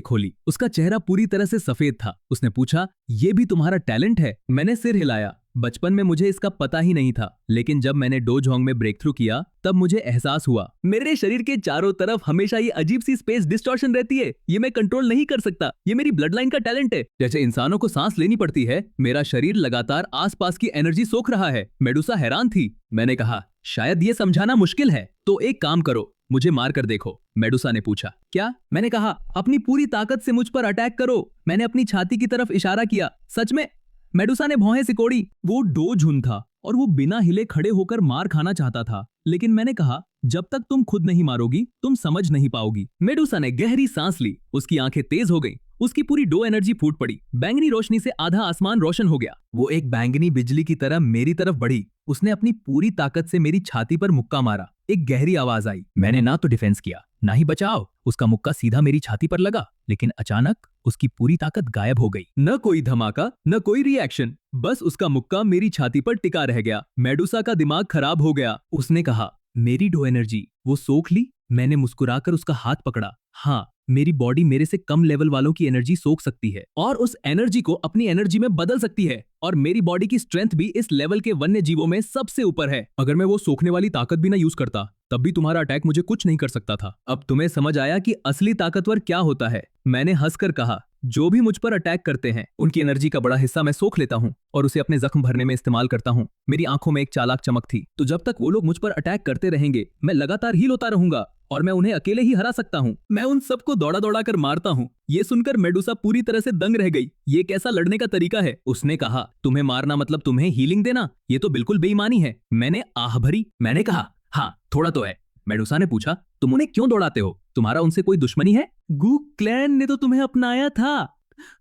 खोली। उसका चेहरा पूरी तरह से सफेद था। उसने पूछा, ये भी तुम्हारा टैलेंट है? मैंने सिर हिलाया। बचपन में मुझे इसका पता ही नहीं था, लेकिन जब मैंने डोजोंग में ब्रेक थ्रू किया तब मुझे एहसास हुआ मेरे शरीर के चारों तरफ हमेशा ये अजीब सी स्पेस डिस्टॉर्शन रहती है। ये मैं कंट्रोल नहीं कर सकता। ये मेरी ब्लड लाइन का टैलेंट है। जैसे इंसानों को सांस लेनी पड़ती है, मेरा शरीर लगातार आसपास की एनर्जी सोख रहा है। मेडुसा हैरान थी। मैंने कहा, शायद ये समझाना मुश्किल है, तो एक काम करो, मुझे मार कर देखो। मेडुसा ने पूछा, क्या? मैंने कहा, अपनी पूरी ताकत से मुझ पर अटैक करो। मैंने अपनी छाती की तरफ इशारा किया। सच में? मेडुसा ने भौहें सिकोड़ी। वो डोजुन था और वो बिना हिले खड़े होकर मार खाना चाहता था, लेकिन मैंने कहा, जब तक तुम खुद नहीं मारोगी तुम समझ नहीं पाओगी। मेडुसा ने गहरी सांस ली। उसकी आंखें तेज हो गईं। उसकी पूरी डो एनर्जी फूट पड़ी। बैंगनी रोशनी से आधा आसमान रोशन हो गया। वो एक बैंगनी बिजली की तरह मेरी तरफ बढ़ी। उसने अपनी पूरी ताकत से मेरी छाती पर मुक्का मारा। एक गहरी आवाज आई। मैंने ना तो डिफेंस किया, ना ही बचाव। उसका मुक्का सीधा मेरी छाती पर लगा, लेकिन अचानक उसकी पूरी ताकत गायब हो गई। न कोई धमाका, न कोई रिएक्शन, बस उसका मुक्का मेरी छाती पर टिका रह गया। मेडुसा का दिमाग खराब हो गया। उसने कहा, मेरी डो एनर्जी वो सोख ली? मैंने मुस्कुराकर उसका हाथ पकड़ा। हाँ, मेरी बॉडी मेरे से कम लेवल वालों की एनर्जी सोख सकती है और उस एनर्जी को अपनी एनर्जी में बदल सकती है, और मेरी बॉडी की स्ट्रेंथ भी इस लेवल के वन्य जीवों में सबसे ऊपर है। अगर मैं वो सोखने वाली ताकत भी ना यूज करता तब भी तुम्हारा अटैक मुझे कुछ नहीं कर सकता था। अब तुम्हें समझ आया कि असली ताकतवर क्या होता है? मैंने हंसकर कहा, जो भी मुझ पर अटैक करते हैं उनकी एनर्जी का बड़ा हिस्सा मैं सोख लेता हूँ और उसे अपने जख्म भरने में इस्तेमाल करता हूँ। मेरी आंखों में एक चालाक चमक थी। तो जब तक वो लोग मुझ पर अटैक करते रहेंगे मैं लगातार हील होता रहूंगा और मैं उन्हें अकेले ही हरा सकता हूँ। मैं उन सबको दौड़ा दौड़ा कर मारता हूँ। ये सुनकर मेडुसा पूरी तरह से दंग रह गई। ये कैसा लड़ने का तरीका है? उसने कहा, तुम्हें मारना मतलब तुम्हें हीलिंग देना? ये तो बिल्कुल बेईमानी है। मैंने आह भरी। मैंने कहा, हाँ थोड़ा तो है। मेडुसा ने पूछा, तुम उन्हें क्यों दौड़ाते हो? तुम्हारा उनसे कोई दुश्मनी है? गू क्लैन ने तो तुम्हें अपनाया था,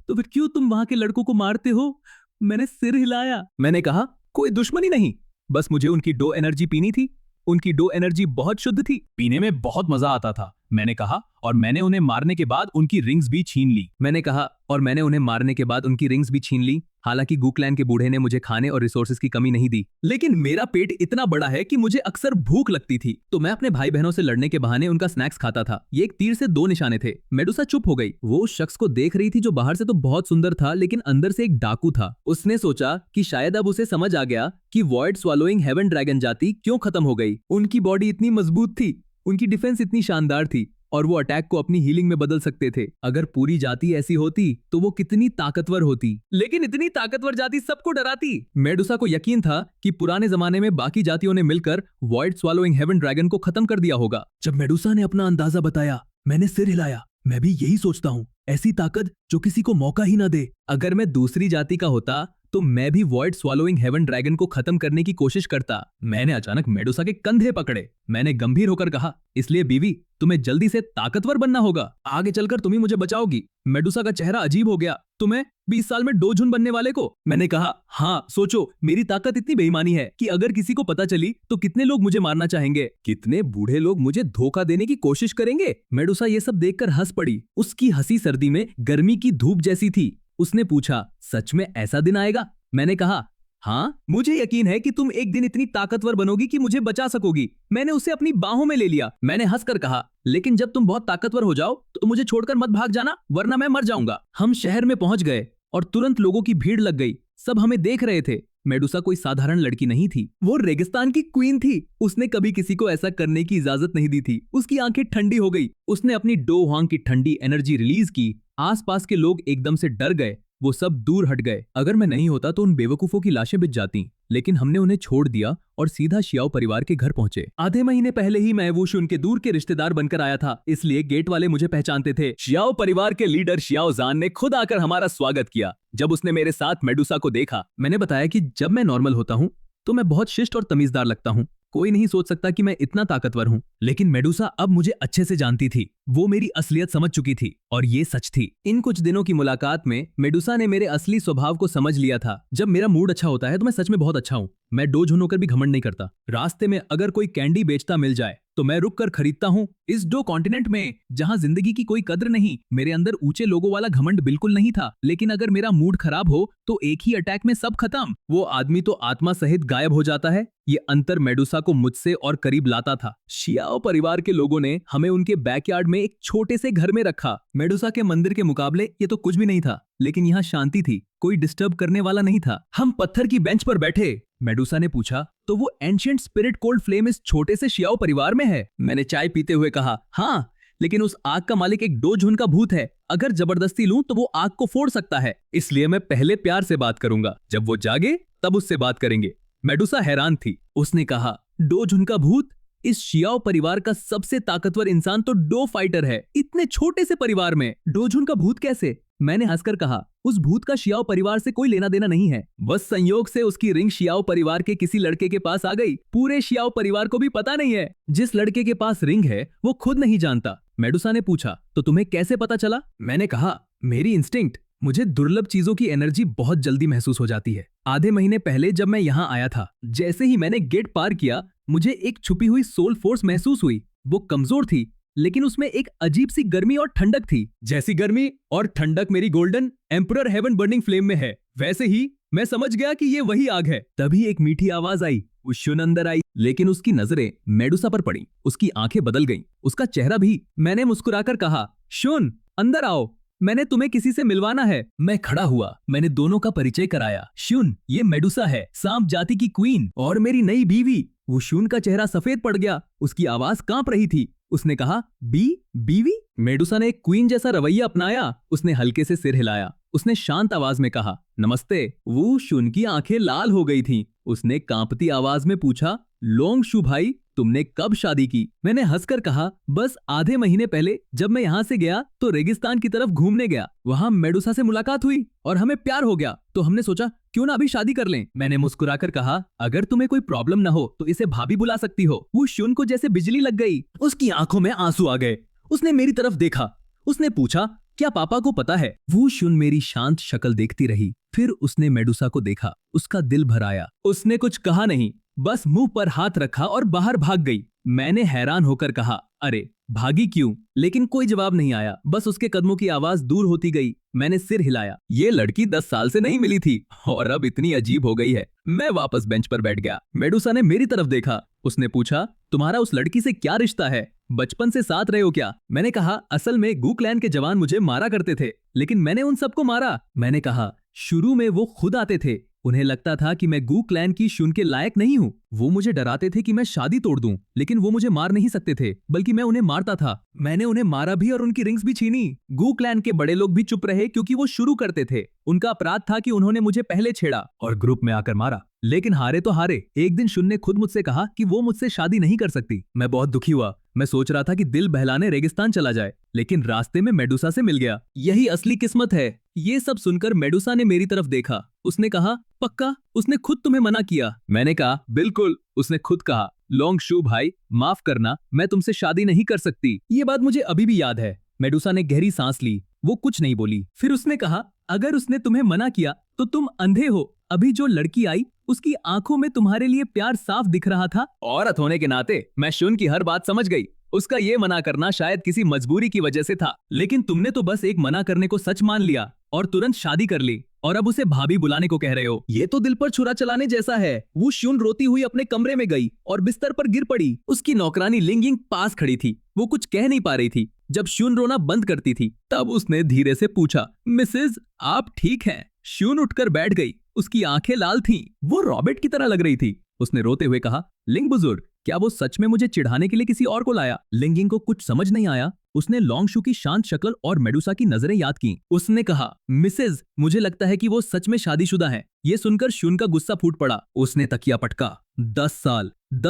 तो फिर क्यों तुम वहां के लड़कों को मारते हो? मैंने सिर हिलाया। मैंने कहा, कोई दुश्मनी नहीं, बस मुझे उनकी डो एनर्जी पीनी थी। उनकी डो एनर्जी बहुत शुद्ध थी, पीने में बहुत मजा आता था। मैंने कहा, और मैंने उन्हें मारने के बाद उनकी रिंग्स भी छीन ली। मैंने कहा, और मैंने उन्हें मारने के बाद उनकी रिंग्स भी छीन ली। हालांकि गू क्लैन के बूढ़े ने मुझे खाने और रिसोर्सेज की कमी नहीं दी, लेकिन मेरा पेट इतना बड़ा है कि मुझे अक्सर भूख लगती थी, तो मैं अपने भाई बहनों से लड़ने के बहाने उनका स्नैक्स खाता था। ये एक तीर से दो निशाने थे। मेडुसा चुप हो गई। वो उस शख्स को देख रही थी जो बाहर से तो बहुत सुंदर था, लेकिन अंदर से एक डाकू था। उसने सोचा कि शायद अब उसे समझ आ गया कि वॉइड स्वॉलोइंग हेवन ड्रैगन जाति क्यों खत्म हो गई। उनकी बॉडी इतनी मजबूत थी, उनकी डिफेंस इतनी शानदार थी, और वो अटैक को अपनी हीलिंग में बदल सकते थे। अगर पूरी जाति ऐसी होती तो वो कितनी ताकतवर होती, लेकिन इतनी ताकतवर जाति सबको डराती। मेडुसा को यकीन था कि पुराने जमाने में बाकी जातियों ने मिलकर वॉइड स्वॉलोइंग हेवन ड्रैगन को खत्म कर दिया होगा। जब मेडुसा ने अपना अंदाजा बताया, मैंने सिर हिलाया। मैं भी यही सोचता हूँ, ऐसी ताकत जो किसी को मौका ही ना दे। अगर मैं दूसरी जाति का होता तो मैं भी वॉइड स्वॉलोइंग हेवन ड्रैगन को खत्म करने की कोशिश करता। मैंने अचानक मेडुसा के कंधे पकड़े। मैंने गंभीर होकर कहा, इसलिए बीवी, तुम्हें जल्दी से ताकतवर बनना होगा। आगे चलकर तुम ही मुझे बचाओगी। मेडुसा का चेहरा अजीब हो गया। तुम्हें 20 साल में डोजुन बनने वाले को? मैंने कहा, हाँ, सोचो, मेरी ताकत इतनी बेईमानी है कि अगर किसी को पता चली तो कितने लोग मुझे मारना चाहेंगे, कितने बूढ़े लोग मुझे धोखा देने की कोशिश करेंगे। मेडुसा ये सब देखकर हंस पड़ी। उसकी हंसी सर्दी में गर्मी की धूप जैसी थी। उसने पूछा, सच में ऐसा दिन आएगा? मैंने कहा, हाँ, मुझे यकीन है कि तुम एक दिन इतनी ताकतवर बनोगी कि मुझे बचा सकोगी। मैंने उसे अपनी बाहों में ले लिया। मैंने हंसकर कहा, लेकिन जब तुम बहुत ताकतवर हो जाओ तो मुझे छोड़कर मत भाग जाना, वरना मैं मर जाऊंगा। हम शहर में पहुंच गए और तुरंत लोगों की भीड़ लग गई। सब हमें देख रहे थे। मेडुसा कोई साधारण लड़की नहीं थी, वो रेगिस्तान की क्वीन थी। उसने कभी किसी को ऐसा करने की इजाजत नहीं दी थी। उसकी आंखें ठंडी हो गई। उसने अपनी डो हुआंग की ठंडी एनर्जी रिलीज की। आसपास के लोग एकदम से डर गए। वो सब दूर हट गए। अगर मैं नहीं होता तो उन बेवकूफों की लाशें बिछ जाती, लेकिन हमने उन्हें छोड़ दिया और सीधा शियाओ परिवार के घर पहुंचे। आधे महीने पहले ही मैं वुशुन के दूर के रिश्तेदार बनकर आया था, इसलिए गेट वाले मुझे पहचानते थे। शियाओ परिवार के लीडर शियाओ जान ने खुद आकर हमारा स्वागत किया। जब उसने मेरे साथ मेडुसा को देखा, मैंने बताया कि जब मैं नॉर्मल होता हूँ तो मैं बहुत शिष्ट और तमीजदार लगता हूँ। कोई नहीं सोच सकता कि मैं इतना ताकतवर हूँ। लेकिन मेडुसा अब मुझे अच्छे से जानती थी। वो मेरी असलियत समझ चुकी थी और ये सच थी। इन कुछ दिनों की मुलाकात में मेडुसा ने मेरे असली स्वभाव को समझ लिया था। जब मेरा मूड अच्छा होता है तो मैं सच में बहुत अच्छा हूँ। मैं डोजुन होकर भी घमंड नहीं करता। रास्ते में अगर कोई कैंडी बेचता मिल जाए तो मैं रुक कर खरीदता हूँ। इस डो कॉन्टिनेंट में जहाँ जिंदगी की कोई कद्र नहीं, मेरे अंदर ऊंचे लोगों वाला घमंड बिल्कुल नहीं था। लेकिन अगर मेरा मूड खराब हो तो एक ही अटैक में सब खत्म। वो आदमी तो आत्मा सहित गायब हो जाता है। ये अंतर मेडुसा को मुझसे और करीब लाता था। शियाओ परिवार के लोगों ने हमें उनके बैकयार्ड में एक छोटे से घर में रखा। मेडुसा के मंदिर के मुकाबले ये तो कुछ भी नहीं था, लेकिन यहाँ शांति थी। कोई डिस्टर्ब करने वाला नहीं था। हम पत्थर की बेंच पर बैठे। मेडुसा ने पूछा, तो वो एंशिएंट स्पिरिट कोल्ड फ्लेम इस छोटे से शियाओ परिवार में है? मैंने चाय पीते हुए कहा, हाँ, लेकिन उस आग का मालिक एक डोजुन का भूत है। अगर जबरदस्ती लूं तो वो आग को फोड़ सकता है। इसलिए मैं पहले प्यार से बात करूंगा। जब वो जागे तब उससे बात करेंगे। मेडुसा हैरान थी। उसने कहा, डोजुन का भूत? इस शियाओ परिवार का सबसे ताकतवर इंसान तो डो फाइटर है। इतने छोटे से परिवार में डोजुन का भूत कैसे? मैंने हंसकर कहा, उस भूत का शियाओ परिवार से कोई लेना देना नहीं है। बस संयोग से उसकी रिंग शियाओ परिवार के किसी लड़के के पास आ गई। पूरे शियाओ परिवार को भी पता नहीं है। जिस लड़के के पास रिंग है वो खुद नहीं जानता। मेडुसा ने पूछा, तो तुम्हें कैसे पता चला? मैंने कहा, मेरी इंस्टिंक्ट। मुझे दुर्लभ चीजों की एनर्जी बहुत जल्दी महसूस हो जाती है। आधे महीने पहले जब मैं यहाँ आया था, जैसे ही मैंने गेट पार किया, मुझे एक छुपी हुई सोल फोर्स महसूस हुई। वो कमजोर थी, लेकिन उसमें एक अजीब सी गर्मी और ठंडक थी। जैसी गर्मी और ठंडक मेरी golden emperor heaven burning flame में है, वैसे ही मैं समझ गया कि ये वही आग है। तभी एक मीठी आवाज आई। वुशुन अंदर आई, लेकिन उसकी नजरें मेडुसा पर पड़ी। उसकी आंखें बदल गईं, उसका चेहरा भी। मैंने मुस्कुराकर कहा, शुन, अंदर आओ, मैंने तुम्हें किसी से मिलवाना है। मैं खड़ा हुआ। मैंने दोनों का परिचय कराया। शुन, ये मेडुसा है, सांप जाति की क्वीन और मेरी नई बीवी। वुशुन का चेहरा सफेद पड़ गया। उसकी आवाज कांप रही थी। उसने कहा, बीवी? मेडुसा ने एक क्वीन जैसा रवैया अपनाया। उसने हल्के से सिर हिलाया। उसने शांत आवाज में कहा, नमस्ते। वुशुन की आंखें लाल हो गई थीं। उसने कांपती आवाज में पूछा, लोंगशु भाई, तुमने कब शादी की? मैंने हंसकर कहा, बस आधे महीने पहले। जब मैं यहाँ से गया तो रेगिस्तान की तरफ घूमने गया। वहाँ मेडुसा से मुलाकात हुई और हमें प्यार हो गया, तो हमने सोचा क्यों ना अभी शादी कर लें। मैंने मुस्कुराकर कहा, अगर तुम्हें कोई प्रॉब्लम ना हो तो इसे भाभी बुला सकती हो। वो शुन को जैसे बिजली लग गई। उसकी आंखों में आंसू आ गए। उसने मेरी तरफ देखा। उसने पूछा, क्या पापा को पता है? वो शुन मेरी शांत शक्ल देखती रही। फिर उसने मेडुसा को देखा। उसका दिल भर आया। उसने कुछ कहा नहीं, बस मुंह पर हाथ रखा और बाहर भाग गई। मैंने हैरान होकर कहा, अरे भागी क्यों? लेकिन कोई जवाब नहीं आया। बस उसके कदमों की आवाज दूर होती गई। मैंने सिर हिलाया। ये लड़की 10 साल से नहीं मिली थी और अब इतनी अजीब हो गई है। मैं वापस बेंच पर बैठ गया। मेडुसा ने मेरी तरफ देखा। उसने पूछा, तुम्हारा उस लड़की से क्या रिश्ता है? बचपन से साथ रहे हो क्या? मैंने कहा, असल में गू क्लैन के जवान मुझे मारा करते थे, लेकिन मैंने उन सबको मारा। मैंने कहा, शुरू में वो खुद आते थे। उन्हें लगता था कि मैं गू क्लैन की शुन के लायक नहीं हूँ। वो मुझे डराते थे कि मैं शादी तोड़ दूं, लेकिन वो मुझे मार नहीं सकते थे, बल्कि मैं उन्हें मारता था। मैंने उन्हें मारा भी और उनकी रिंग्स भी छीनी। गू क्लैन के बड़े लोग भी चुप रहे क्योंकि वो शुरू करते थे। उनका अपराध था कि उन्होंने मुझे पहले छेड़ा और ग्रुप में आकर मारा। लेकिन हारे तो हारे। एक दिन शुन ने खुद मुझसे कहा कि वो मुझसे शादी नहीं कर सकती। मैं बहुत दुखी हुआ। मैं सोच रहा था कि दिल बहलाने रेगिस्तान चला जाए, लेकिन रास्ते में मेडुसा से मिल गया। यही असली किस्मत है। ये सब सुनकर मेडुसा ने मेरी तरफ देखा। उसने कहा, पक्का उसने खुद तुम्हें मना किया? मैंने कहा, बिल्कुल, उसने खुद कहा, लोंगशू भाई माफ करना, मैं तुमसे शादी नहीं कर सकती। ये बात मुझे अभी भी याद है। मेडुसा ने गहरी सांस ली, वो कुछ नहीं बोली। फिर उसने कहा, अगर उसने तुम्हें मना किया तो तुम अंधे हो। अभी जो लड़की आई उसकी आंखों में तुम्हारे लिए प्यार साफ दिख रहा था। औरत होने के नाते मैं शुन की हर बात समझ गई। उसका ये मना करना शायद किसी मजबूरी की वजह से था, लेकिन तुमने तो बस एक मना करने को सच मान लिया और तुरंत शादी कर ली, और अब उसे भाभी बुलाने को कह रहे हो। ये तो दिल पर छुरा चलाने जैसा है। वो शुन रोती हुई अपने कमरे में गई और बिस्तर पर गिर पड़ी। उसकी नौकरानी लिंगिंग पास खड़ी थी। वो कुछ कह नहीं पा रही थी। जब शुन रोना बंद करती थी तब उसने धीरे से पूछा, मिसेज आप ठीक हैं? शुन उठकर बैठ गई। उसकी आंखें लाल थीं। वो रॉबर्ट की तरह लग रही थी। उसने रोते हुए कहा, लिंग बुजुर्ग, क्या वो सच में मुझे चिढ़ाने के लिए किसी और को लाया? लिंगिंग को कुछ समझ नहीं आया। उसने लोंगशू की शांत शक्ल और मेडुसा की नजरें याद की। उसने कहा, मिसेज मुझे लगता है कि वो सच में शादीशुदा है। ये सुनकर शुन का गुस्सा फूट पड़ा। उसने तकिया पटका। 10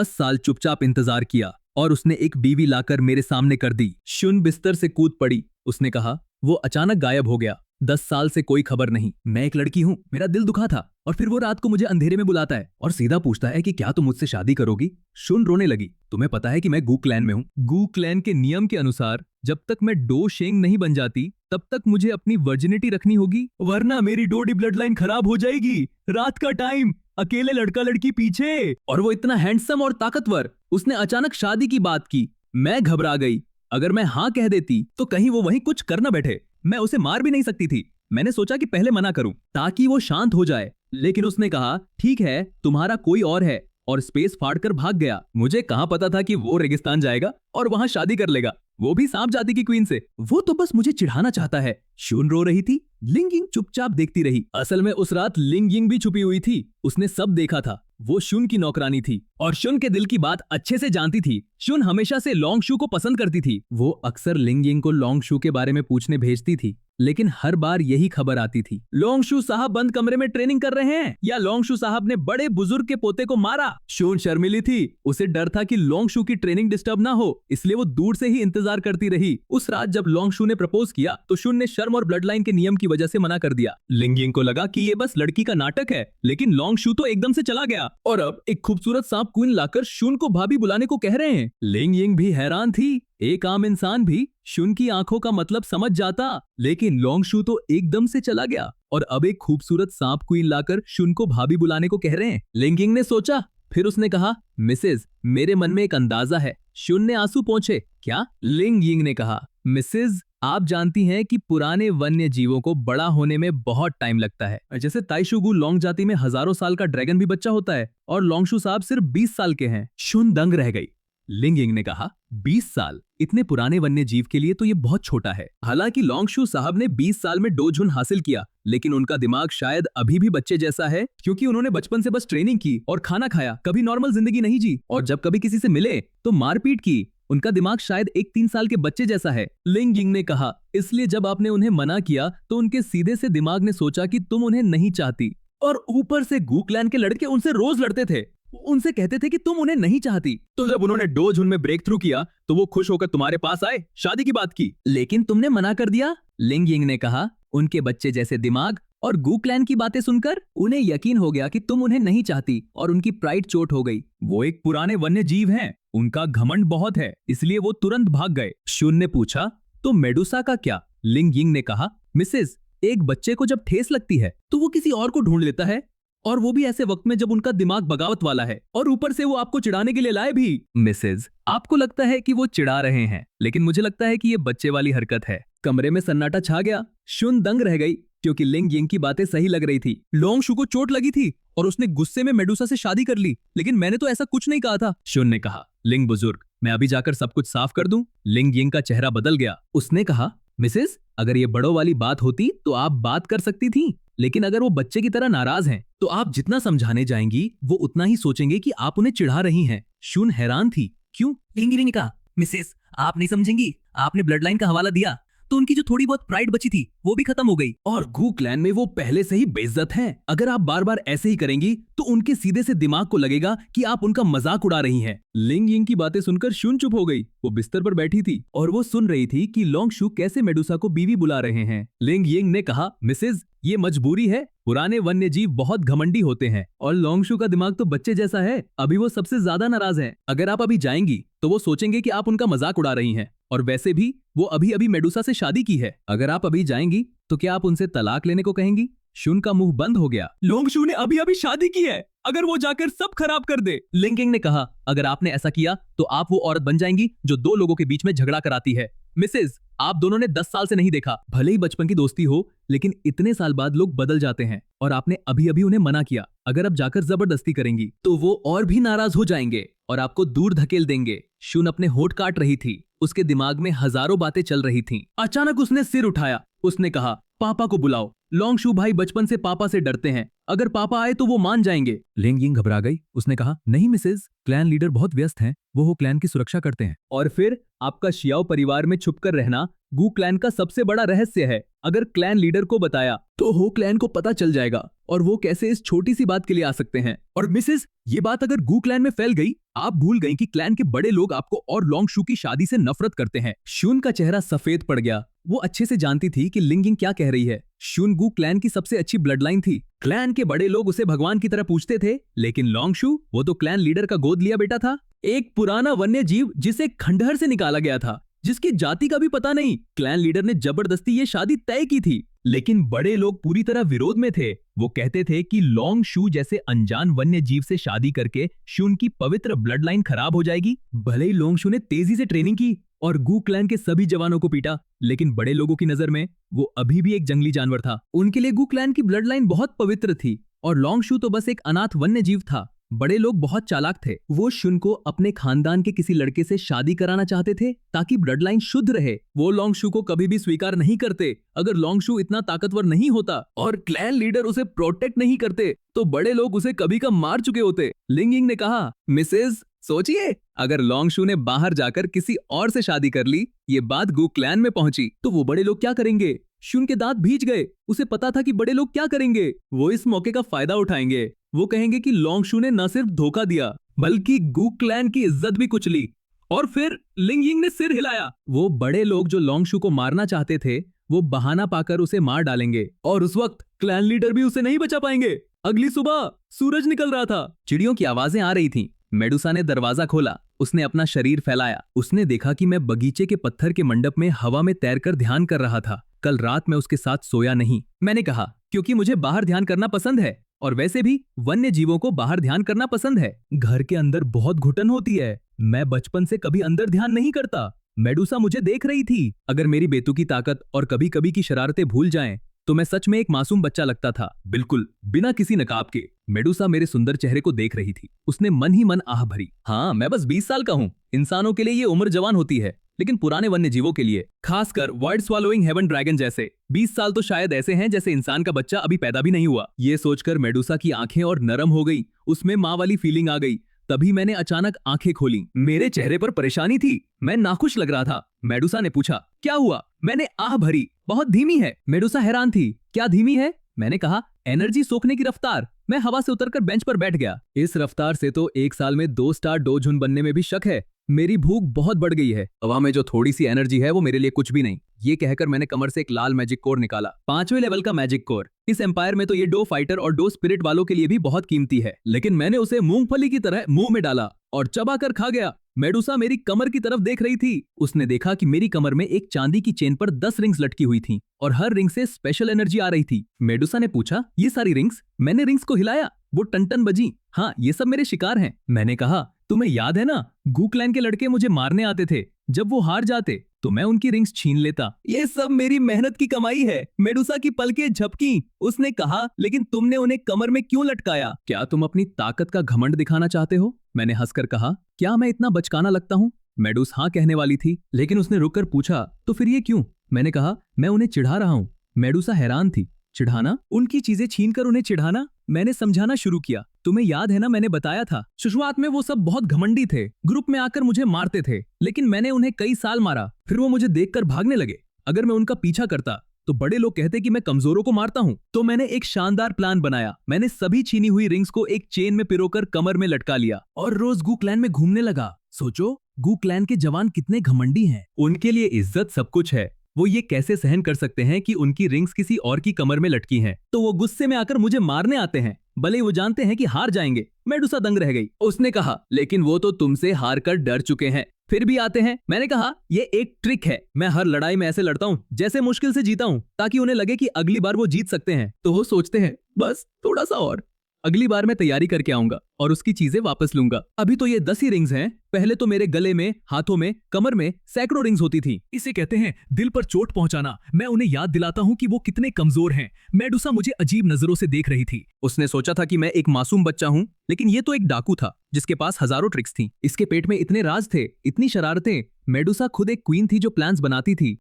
साल चुपचाप इंतजार किया और उसने एक बीवी लाकर मेरे सामने कर दी। शुन बिस्तर से कूद पड़ी। उसने कहा, वो अचानक गायब हो गया। 10 साल से कोई खबर नहीं। मैं एक लड़की हूँ, मेरा दिल दुखा था, और फिर वो रात को मुझे अंधेरे में बुलाता है और सीधा पूछता है कि क्या तुम मुझसे शादी करोगी? शुन रोने लगी। तुम्हें पता है कि मैं गू क्लैन में हूँ। गू क्लैन के नियम के अनुसार जब तक मैं डो शेंग नहीं बन जाती तब तक मुझे अपनी वर्जिनिटी रखनी होगी, वरना मेरी डोडी ब्लड लाइन खराब हो जाएगी। रात का टाइम, अकेले लड़का लड़की पीछे, और वो इतना हैंडसम और ताकतवर। उसने अचानक शादी की बात की। मैं घबरा गई। अगर मैं हाँ कह देती तो कहीं वो वहीं कुछ कर न बैठे। मैं उसे मार भी नहीं सकती थी। मैंने सोचा कि पहले मना करूं ताकि वो शांत हो जाए, लेकिन उसने कहा, ठीक है, तुम्हारा कोई और है, और स्पेस फाड़कर भाग गया। मुझे कहां पता था कि वो रेगिस्तान जाएगा और वहां शादी कर लेगा, वो भी सांप जाति की क्वीन से। वो तो बस मुझे चिढ़ाना चाहता है। शुन रो रही थी। लिंगिंग चुपचाप देखती रही। असल में उस रात लिंगिंग भी छुपी हुई थी। उसने सब देखा था। वो शुन की नौकरानी थी और शुन के दिल की बात अच्छे से जानती थी। शुन हमेशा से लोंगशू को पसंद करती थी। वो अक्सर लिंगिंग को लोंगशू के बारे में पूछने भेजती थी, लेकिन हर बार यही खबर आती थी, लोंगशू साहब बंद कमरे में ट्रेनिंग कर रहे हैं, या लोंगशू साहब ने बड़े बुजुर्ग के पोते को मारा। शुन शर्मिली थी। उसे डर था कि लोंगशू की ट्रेनिंग डिस्टर्ब ना हो, इसलिए वो दूर से ही इंतजार करती रही। उस रात जब लोंगशू ने प्रपोज किया तो शुन ने शर्म और ब्लड लाइन के नियम की वजह से मना कर दिया। लिंगिंग को लगा कि ये बस लड़की का नाटक है, लेकिन लोंगशू तो एकदम से चला गया और अब एक खूबसूरत सांप क्वीन लाकर शुन को भाभी बुलाने को कह रहे हैं। लिंगिंग भी हैरान थी। एक आम इंसान भी शुन की आंखों का मतलब समझ जाता, लेकिन लोंगशू तो एकदम से चला गया और अब एक खूबसूरत सांप क्वीन लाकर शुन को भाभी बुलाने को कह रहे हैं। लिंगिंग ने सोचा, फिर उसने कहा, मिसेज मेरे मन में एक अंदाजा है। शुन ने आंसू पोंछे। क्या? लिंगिंग ने कहा, मिसेज आप जानती हैं कि पुराने वन्य जीवों को बड़ा होने में बहुत टाइम लगता है। जैसे ताइशुगु लोंग जाति में हजारों साल का ड्रैगन भी बच्चा होता है और लोंगशू साहब सिर्फ 20 साल के हैं। शुन दंग रह गई। लिंगिंग ने कहा, 20 साल? इतने पुराने वन्य जीव के लिए तो ये बहुत छोटा है। हालांकि लोंगशू साहब ने 20 साल में डोझुन हासिल किया, लेकिन उनका दिमाग शायद अभी भी बच्चे जैसा है, क्योंकि उन्होंने बचपन से बस ट्रेनिंग की और खाना खाया, कभी नॉर्मल जिंदगी नहीं जी, और जब कभी किसी से मिले तो मारपीट की। उनका दिमाग शायद एक 3 साल के बच्चे जैसा है। लिंगिंग ने कहा, इसलिए जब आपने उन्हें मना किया तो उनके सीधे से दिमाग ने सोचा कि तुम उन्हें नहीं चाहती, और ऊपर से गू क्लैन के लड़के उनसे रोज लड़ते थे, उनसे कहते थे कि तुम उन्हें नहीं चाहती। तो जब उन्होंने डोझुन में ब्रेक थ्रू किया तो वो खुश होकर तुम्हारे पास आए, शादी की बात की, लेकिन तुमने मना कर दिया। लिंगिंग ने कहा, उनके बच्चे जैसे दिमाग और गू क्लैन की बातें सुनकर उन्हें यकीन हो गया कि तुम उन्हें नहीं चाहती और उनकी प्राइड चोट हो गई। वो एक पुराने वन्य जीव हैं, उनका घमंड बहुत है, इसलिए वो तुरंत भाग गए। शुन ने पूछा, तो मेडुसा का क्या? लिंगिंग ने कहा, मिसेज एक बच्चे को जब ठेस लगती है तो वो किसी और को ढूंढ लेता है, और वो भी ऐसे वक्त में जब उनका दिमाग बगावत वाला है, और ऊपर से वो आपको चिढ़ाने के लिए लाए भी। मिसेज आपको लगता है कि वो चिढ़ा रहे हैं, लेकिन मुझे लगता है कि ये बच्चे वाली हरकत है। कमरे में सन्नाटा छा गया। शुन दंग रह गई, क्योंकि लिंगिंग की बातें सही लग रही थी। लोंगशू को चोट लगी थी और उसने गुस्से में मेडुसा से शादी कर ली, लेकिन मैंने तो ऐसा कुछ नहीं कहा था। शुन ने कहा, लिंग बुजुर्ग मैं अभी जाकर सब कुछ साफ कर दूं? लिंगिंग का चेहरा बदल गया। उसने कहा, मिसेज अगर ये बड़ों वाली बात होती तो आप बात कर सकती थी, लेकिन अगर वो बच्चे की तरह नाराज हैं, तो आप जितना समझाने जाएंगी वो उतना ही सोचेंगे कि आप उन्हें चिढ़ा रही हैं। शुन हैरान थी। क्यों? लिंगिंग ने कहा, मिसेस आप नहीं समझेंगी, आपने ब्लड लाइन का हवाला दिया तो उनकी जो थोड़ी बहुत प्राइड बची थी वो भी खत्म हो गई। और गू क्लैन में वो पहले से ही बेइज्जत हैं। अगर आप बार बार ऐसे ही करेंगी तो उनके सीधे से दिमाग को लगेगा कि आप उनका मजाक उड़ा रही हैं। लिंग यिंग की बातें सुनकर शुन चुप हो गई। वो बिस्तर पर बैठी थी और वो सुन रही थी कि लोंगशु कैसे मेडुसा को बीवी बुला रहे हैं। लिंग यिंग ने कहा, मिसेज, ये मजबूरी है। पुराने वन्य जीव बहुत घमंडी होते हैं और लोंगशु का दिमाग तो बच्चे जैसा है। अभी वो सबसे ज्यादा नाराज है। अगर आप अभी जाएंगी तो वो सोचेंगे कि आप उनका मजाक उड़ा रही हैं। और वैसे भी वो अभी अभी मेडुसा से शादी की है। अगर आप अभी जाएंगी तो क्या आप उनसे तलाक लेने को कहेंगी? शुन का मुंह बंद हो गया। लोंगशु ने अभी अभी शादी की है, अगर वो जाकर सब खराब कर दे। लिंग यिंग ने कहा, अगर आपने ऐसा किया तो आप वो औरत बन जाएंगी जो दो लोगों के बीच में झगड़ा कराती है। मिसेज, आप दोनों ने 10 साल से नहीं देखा। भले ही बचपन की दोस्ती हो, लेकिन इतने साल बाद लोग बदल जाते हैं और आपने अभी अभी उन्हें मना किया। अगर आप जाकर जबरदस्ती करेंगी तो वो और भी नाराज हो जाएंगे और आपको दूर धकेल देंगे। शुन अपने होठ काट रही थी। उसके दिमाग में हजारों बातें चल रही थीं। अचानक उसने सिर उठाया। उसने कहा, पापा को बुलाओ। लोंगशु भाई बचपन से पापा से डरते हैं। अगर पापा आए तो वो मान जाएंगे। लिंग यिंग घबरा गई। उसने कहा, नहीं मिसेज, क्लैन लीडर बहुत व्यस्त हैं। वो क्लैन की सुरक्षा करते हैं। और फिर आपका शियाओ परिवार में छुपकर रहना गू क्लैन का सबसे बड़ा रहस्य है। अगर क्लैन लीडर को बताया तो हो क्लैन को पता चल जाएगा और वो कैसे इस छोटी सी बात के लिए आ सकते हैं। और मिसेज, ये बात अगर गू क्लैन में फैल गई, आप भूल गई कि क्लैन के बड़े लोग आपको और लोंगशु की शादी से नफरत करते हैं। शुन का चेहरा सफेद पड़ गया। वो अच्छे से जानती थी कि लिंग यिंग क्या कह रही है। शुन गू क्लैन की सबसे अच्छी ब्लड लाइन थी। क्लैन के बड़े लोग उसे भगवान की तरह पूछते थे, लेकिन लोंगशु, वो तो क्लैन लीडर का गोद लिया बेटा था। एक पुराना वन्य जीव जिसे खंडहर से निकाला गया था, जिसकी जाति का भी पता नहीं। क्लैन लीडर ने जबरदस्ती ये शादी तय की थी, लेकिन बड़े लोग पूरी तरह विरोध में थे। वो कहते थे कि लोंगशु जैसे अनजान वन्य जीव से शादी करके शुन की पवित्र ब्लड लाइन खराब हो जाएगी। भले ही लोंगशु ने तेजी से ट्रेनिंग की और गू क्लैन के सभी जवानों को पीटा, लेकिन बड़े लोगों की नजर में वो अभी भी एक जंगली जानवर था। उनके लिए गू क्लैन की ब्लड लाइन बहुत पवित्र थी और लोंगशु तो बस एक अनाथ वन्य जीव था। बड़े लोग बहुत चालाक थे। वो शुन को अपने खानदान के किसी लड़के से शादी कराना चाहते थे ताकि ब्लड लाइन शुद्ध रहे। वो लोंगशु को कभी भी स्वीकार नहीं करते। अगर लोंगशु इतना ताकतवर नहीं होता और क्लैन लीडर उसे प्रोटेक्ट नहीं करते तो बड़े लोग उसे कभी का मार चुके होते। लिंग यिंग ने कहा, मिसेज, सोचिए, अगर लोंगशु ने बाहर जाकर किसी और से शादी कर ली, ये बात गू क्लैन में पहुंची, तो वो बड़े लोग क्या करेंगे? शुन के दांत भीज गए। उसे पता था कि बड़े लोग क्या करेंगे। वो इस मौके का फायदा उठाएंगे। वो कहेंगे कि लोंगशु ने न सिर्फ धोखा दिया बल्कि गू क्लैन की इज्जत भी कुचली। और फिर लिंग यिंग ने सिर हिलाया। वो बड़े लोग जो लोंगशु को मारना चाहते थे, वो बहाना पाकर उसे मार डालेंगे और उस वक्त क्लैन लीडर भी उसे नहीं बचा पाएंगे। अगली सुबह सूरज निकल रहा था। चिड़ियों की आवाजें आ रही थीं। मेडुसा ने दरवाजा खोला। उसने अपना शरीर फैलाया। उसने देखा कि मैं बगीचे के पत्थर के मंडप में हवा में तैरकर ध्यान कर रहा था। कल रात मैं उसके साथ सोया नहीं। मैंने कहा, क्योंकि मुझे बाहर ध्यान करना पसंद है और वैसे भी वन्य जीवों को बाहर ध्यान करना पसंद है। घर के अंदर बहुत घुटन होती है। मैं बचपन से कभी अंदर ध्यान नहीं करता। मेडुसा मुझे देख रही थी। अगर मेरी बेतुकी ताकत और कभी कभी की शरारतें भूल जाएं, तो मैं सच में एक मासूम बच्चा लगता था, बिल्कुल बिना किसी नकाब के। मेडुसा मेरे सुंदर चेहरे को देख रही थी। उसने मन ही मन आह भरी। हाँ, मैं बस 20 साल का हूँ। इंसानों के लिए ये उम्र जवान होती है, लेकिन पुराने वन्य जीवों के लिए, खासकर वर्ड स्वॉलोइंग हेवन ड्रैगन जैसे, 20 साल तो शायद ऐसे हैं जैसे इंसान का बच्चा अभी पैदा भी नहीं हुआ। ये सोचकर मेडुसा की आंखें और नरम हो गई। उसमें माँ वाली फीलिंग आ गई। तभी मैंने अचानक आंखें खोली। मेरे चेहरे पर परेशानी थी। मैं नाखुश लग रहा था। मेडुसा ने पूछा, क्या हुआ? मैंने आह भरी। बहुत धीमी है। मेडुसा हैरान थी। क्या धीमी है? मैंने कहा, एनर्जी सोखने की रफ्तार। मैं हवा से उतरकर बेंच पर बैठ गया। इस रफ्तार से तो 1 साल में 2 स्टार डोजुन बनने में भी शक है। मेरी भूख बहुत बढ़ गई है। हवा में जो थोड़ी सी एनर्जी है वो मेरे लिए कुछ भी नहीं। ये कहकर मैंने कमर से एक लाल मैजिक कोर निकाला। 5वें लेवल का मैजिक कोर। इस एम्पायर में तो ये 2 फाइटर और 2 स्पिरिट वालों के लिए भी बहुत कीमती है, लेकिन मैंने उसे मूंगफली की तरह मुंह में डाला और चबाकर खा गया। मेडुसा मेरी कमर की तरफ देख रही थी। उसने देखा कि मेरी कमर में एक चांदी की चेन पर 10 रिंग्स लटकी हुई थीं और हर रिंग से स्पेशल एनर्जी आ रही थी। मेडुसा ने पूछा, ये सारी रिंग्स? मैंने रिंग्स को हिलाया। वो टन बजी। हाँ, ये सब मेरे शिकार हैं। मैंने कहा, तुम्हें याद है ना, गू क्लैन के लड़के मुझे मारने आते थे। जब वो हार जाते तो मैं उनकी रिंग्स छीन लेता। ये सब मेरी मेहनत की कमाई है। मेडुसा की पलकें झपकी। उसने कहा, लेकिन तुमने उन्हें कमर में क्यों लटकाया? क्या तुम अपनी ताकत का घमंड दिखाना चाहते हो? मैंने हंसकर कहा, क्या मैं इतना बचकाना लगता हूँ? मेडुस हाँ कहने वाली थी, लेकिन उसने रुककर पूछा, तो फिर ये क्यों? मैंने कहा, मैं उन्हें चिढ़ा रहा हूँ। मेडुसा हैरान थी। चिढ़ाना? उनकी चीजें छीनकर उन्हें चिढ़ाना? मैंने समझाना शुरू किया। तुम्हें याद है ना, मैंने बताया था शुरुआत में वो सब बहुत घमंडी थे। ग्रुप में आकर मुझे मारते थे, लेकिन मैंने उन्हें कई साल मारा। फिर वो मुझे देखकर भागने लगे। अगर मैं उनका पीछा करता तो बड़े लोग कहते कि मैं कमजोरों को मारता हूँ। तो मैंने एक शानदार प्लान बनाया। मैंने सभी छीनी हुई रिंग्स को एक चेन में पिरोकर कमर में लटका लिया और रोज गू क्लैन में घूमने लगा। सोचो, गू क्लैन के जवान कितने घमंडी हैं। उनके लिए इज्जत सब कुछ है। वो ये कैसे सहन कर सकते हैं कि उनकी रिंग्स किसी और की कमर में लटकी हैं? तो वो गुस्से में आकर मुझे मारने आते हैं, भले ही वो जानते हैं कि हार जाएंगे। मेडुसा दंग रह गई। उसने कहा, लेकिन वो तो तुमसे हार कर डर चुके हैं, फिर भी आते हैं। मैंने कहा, ये एक ट्रिक है। मैं हर लड़ाई में ऐसे लड़ता हूँ जैसे मुश्किल से जीता हूँ, ताकि उन्हें लगे कि अगली बार वो जीत सकते हैं। तो वो सोचते हैं, बस थोड़ा सा और। अगली बार मैं तैयारी करके आऊंगा और उसकी चीजें वापस लूंगा। अभी तो ये 10 ही रिंग्स हैं। पहले तो मेरे गले में, हाथों में, कमर में सैकड़ों रिंग्स होती थी। इसे कहते हैं दिल पर चोट पहुंचाना। मैं उन्हें याद दिलाता हूँ कि वो कितने कमजोर हैं। मेडुसा मुझे अजीब नजरों से देख रही थी। उसने सोचा था कि मैं एक मासूम बच्चा हूँ, लेकिन ये तो एक डाकू था जिसके पास हजारों ट्रिक्स थी। इसके पेट में इतने राज थे, इतनी शरारतें। मेडुसा खुद एक क्वीन थी जो प्लान्स बनाती थी।